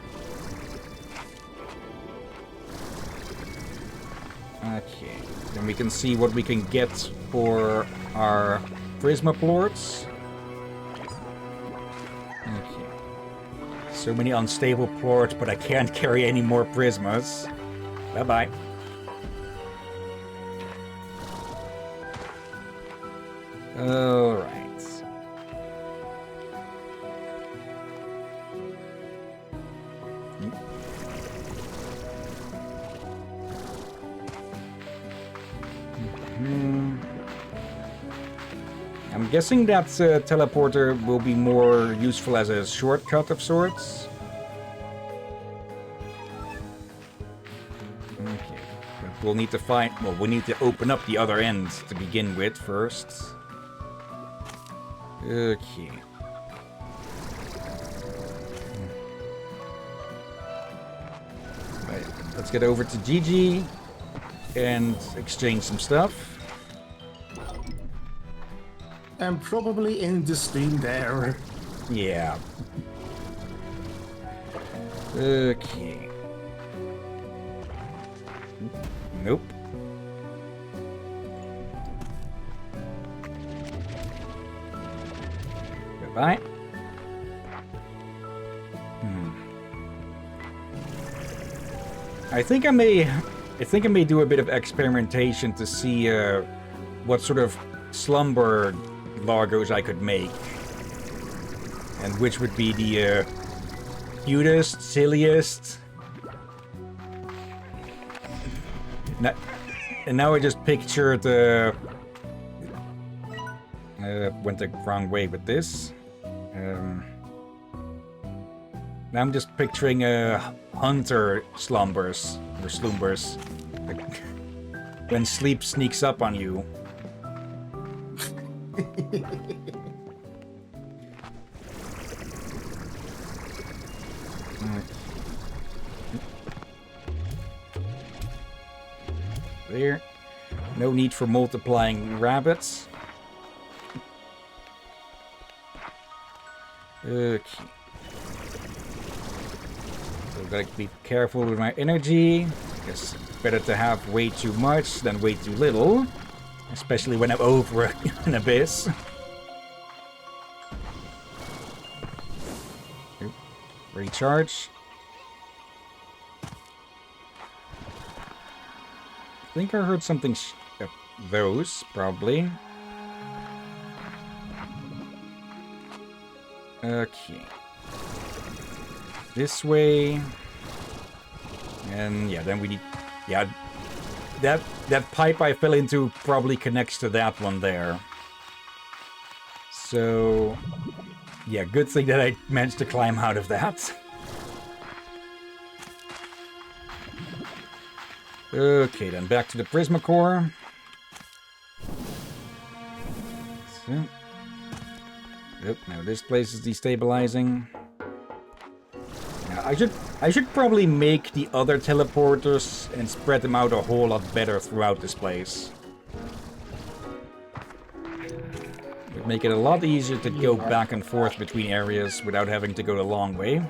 Okay, then we can see what we can get for our Prisma plorts. Okay. So many unstable plorts, but I can't carry any more Prismas. Bye-bye. Alright. I'm guessing that teleporter will be more useful as a shortcut of sorts. Okay, but we'll need to find... Well, we need to open up the other end to begin with first. Okay. Right, let's get over to Gigi and exchange some stuff. I'm probably in the stream there. Yeah. Okay. Nope. Goodbye. I think I may do a bit of experimentation to see what sort of slumber logos I could make, and which would be the cutest, silliest. And now I just pictured went the wrong way with this. Now I'm just picturing hunter slumbers or slumbers, like, when sleep sneaks up on you. There. No need for multiplying rabbits. Okay. So gotta be careful with my energy. Guess better to have way too much than way too little. Especially when I'm over an abyss. Recharge. I think I heard something those, probably. Okay. This way. And yeah, then we need... Yeah, that pipe I fell into probably connects to that one there. So... Yeah, good thing that I managed to climb out of that. Okay, then back to the Prismacore. So. Yep, now this place is destabilizing. Now, I should probably make the other teleporters and spread them out a whole lot better throughout this place. It would make it a lot easier to go back and forth between areas without having to go the long way.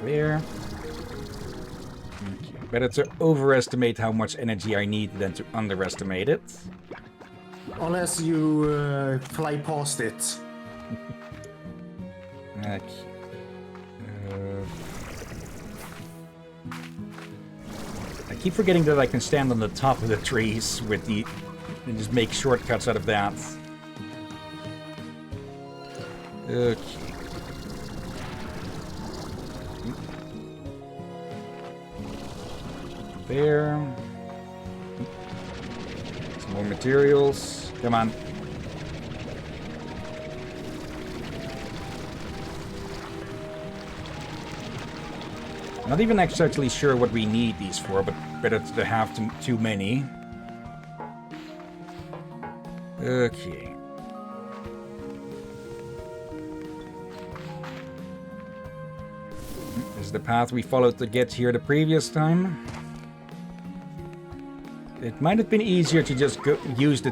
There. Okay. Better to overestimate how much energy I need than to underestimate it. Unless you fly past it. Okay. I keep forgetting that I can stand on the top of the trees with the... and just make shortcuts out of that. Okay. There. Some more materials. Come on. Not even exactly sure what we need these for, but better to have too many. Okay. This is the path we followed to get here the previous time. It might have been easier to just use the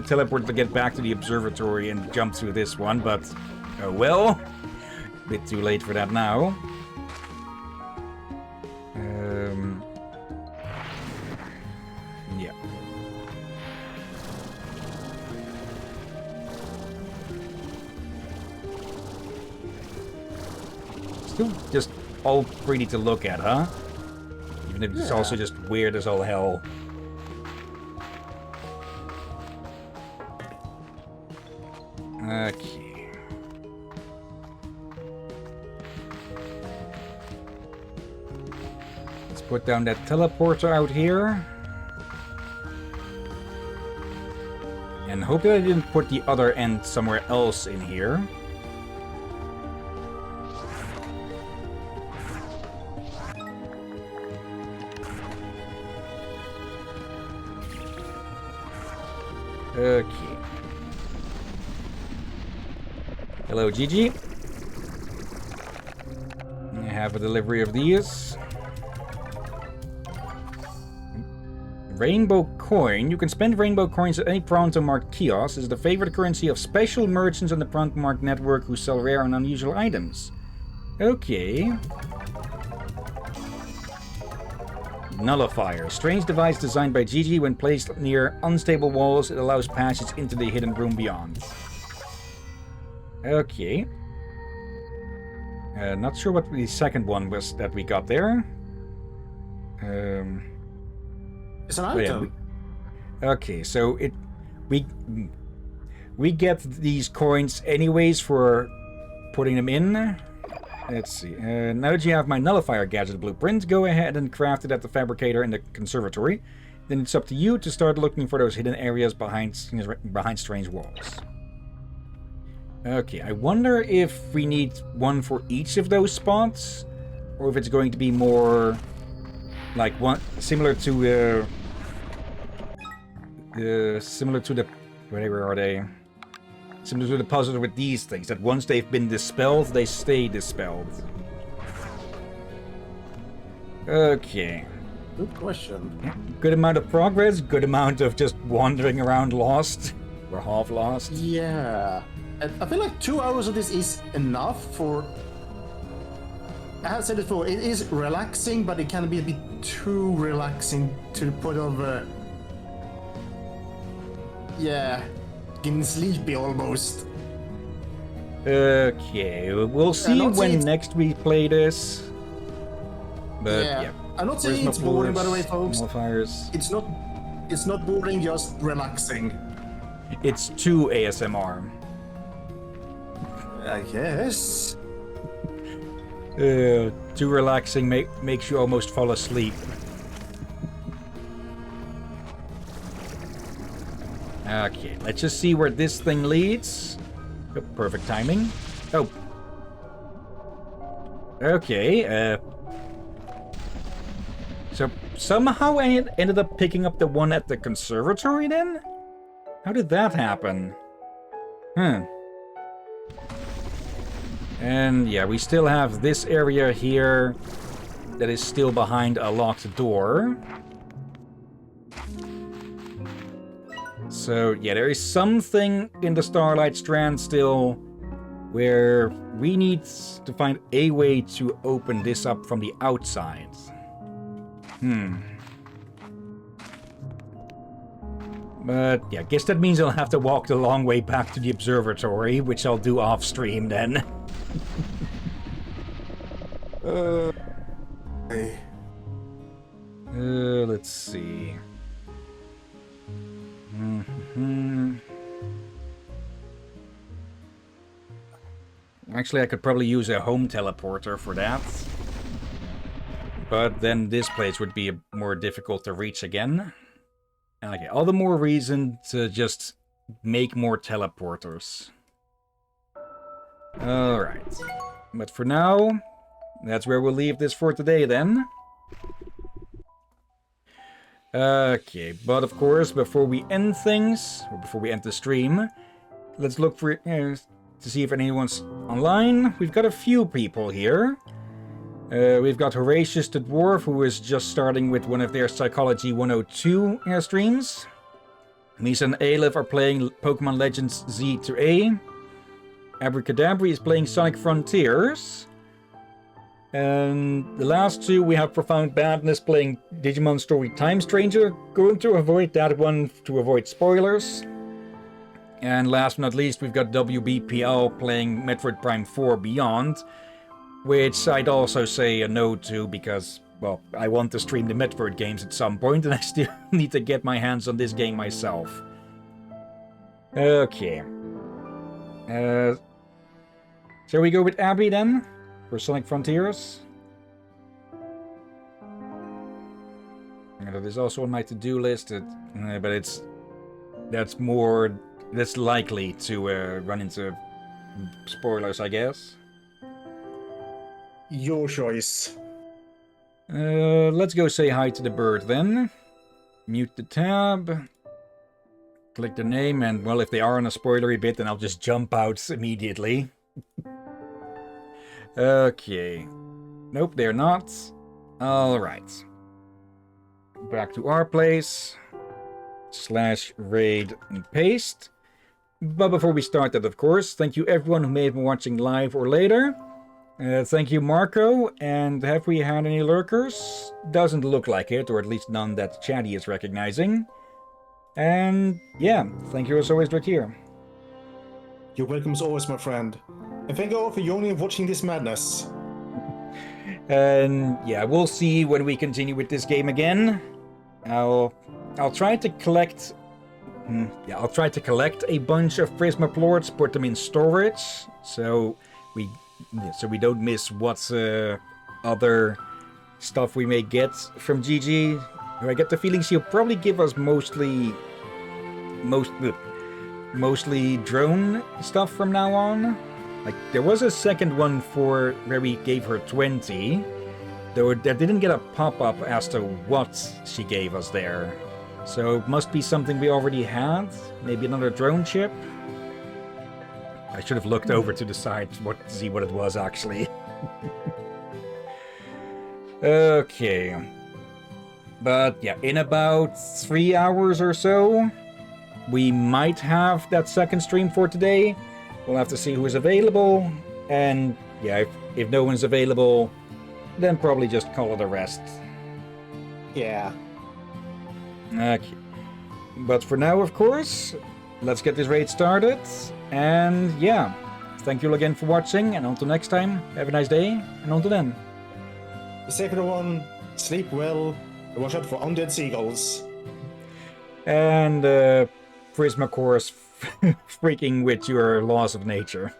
teleport to get back to the observatory and jump through this one, but oh well. A bit too late for that now. Yeah. Still just all pretty to look at, huh? Even if it's also just weird as all hell. Okay. Let's put down that teleporter out here. And hope that I didn't put the other end somewhere else in here. Okay. Hello, Gigi. I have a delivery of these. Rainbow coin. You can spend rainbow coins at any Pronto Mart kiosk. It's the favorite currency of special merchants on the Pronto Mart network who sell rare and unusual items. Okay. Nullifier. Strange device designed by Gigi. When placed near unstable walls, it allows passage into the hidden room beyond. Okay. Not sure what the second one was that we got there. It's an item. Okay, so we get these coins anyways for putting them in. Let's see. Now that you have my nullifier gadget blueprint, go ahead and craft it at the fabricator in the conservatory. Then it's up to you to start looking for those hidden areas behind strange walls. Okay, I wonder if we need one for each of those spots, or if it's going to be more like one similar to the whatever are they? Similar to the puzzle with these things, that once they've been dispelled, they stay dispelled. Okay. Good question. Good amount of progress, good amount of just wandering around lost. We're half lost. Yeah. I feel like 2 hours of this is enough for... I have said it before, it is relaxing, but it can be a bit too relaxing to the point of... yeah, getting sleepy almost. Okay, we'll see when next we play this. But yeah. I'm not saying it's boring, by the way, folks. Fires. It's not boring, just relaxing. It's too ASMR. I guess. Too relaxing makes you almost fall asleep. Okay, let's just see where this thing leads. Oh, perfect timing. Oh. Okay, so somehow I ended up picking up the one at the conservatory then? How did that happen? And yeah, we still have this area here that is still behind a locked door. So yeah, there is something in the Starlight Strand still where we need to find a way to open this up from the outside. But yeah, I guess that means I'll have to walk the long way back to the observatory, which I'll do off stream then. Let's see. Actually, I could probably use a home teleporter for that. But then this place would be more difficult to reach again. Okay, all the more reason to just make more teleporters. Alright. But for now, that's where we'll leave this for today then. Okay, but of course, before we end things, or before we end the stream, let's look for to see if anyone's online. We've got a few people here. We've got Horatius the Dwarf, who is just starting with one of their Psychology 102 streams. Misa and Aleph are playing Pokemon Legends Z to A. Abracadabra is playing Sonic Frontiers. And the last two, we have Profound Badness playing Digimon Story Time Stranger. Going to avoid that one to avoid spoilers. And last but not least, we've got WBPL playing Metroid Prime 4 Beyond. which I'd also say a no to because, well, I want to stream the Metroid games at some point, and I still need to get my hands on this game myself. Okay. Shall we go with Abby then? For Sonic Frontiers? That is also on my to-do list, but that's likely to run into spoilers, I guess. Your choice. Let's go say hi to the bird then. Mute the tab. Click the name, and well, if they are on a spoilery bit, then I'll just jump out immediately. Okay. Nope, they're not. Alright. Back to our place. /raid and paste. But before we start that, of course, thank you everyone who may have been watching live or later. Thank you, Marco. And have we had any lurkers? Doesn't look like it, or at least none that Chatty is recognizing. And yeah, thank you as always, Drakir. You're welcome as always, my friend. And thank you all for joining and watching this madness. And yeah, we'll see when we continue with this game again. I'll try to collect. I'll try to collect a bunch of Prisma plorts, put them in storage, so we don't miss what other stuff we may get from Gigi. I get the feeling she'll probably give us mostly drone stuff from now on. Like, there was a second one for where we gave her 20, though there didn't get a pop-up as to what she gave us there. So it must be something we already had. Maybe another drone chip. I should have looked over to the side to see what it was actually. Okay. But yeah, in about 3 hours or so, we might have that second stream for today. We'll have to see who is available, and yeah, if no one's available, then probably just call it a rest. Yeah. Okay. But for now, of course, let's get this raid started, and yeah, thank you all again for watching, and until next time, have a nice day, and until then. Be safe, everyone. Sleep well. And watch out for undead seagulls. And Prisma Course freaking with your laws of nature.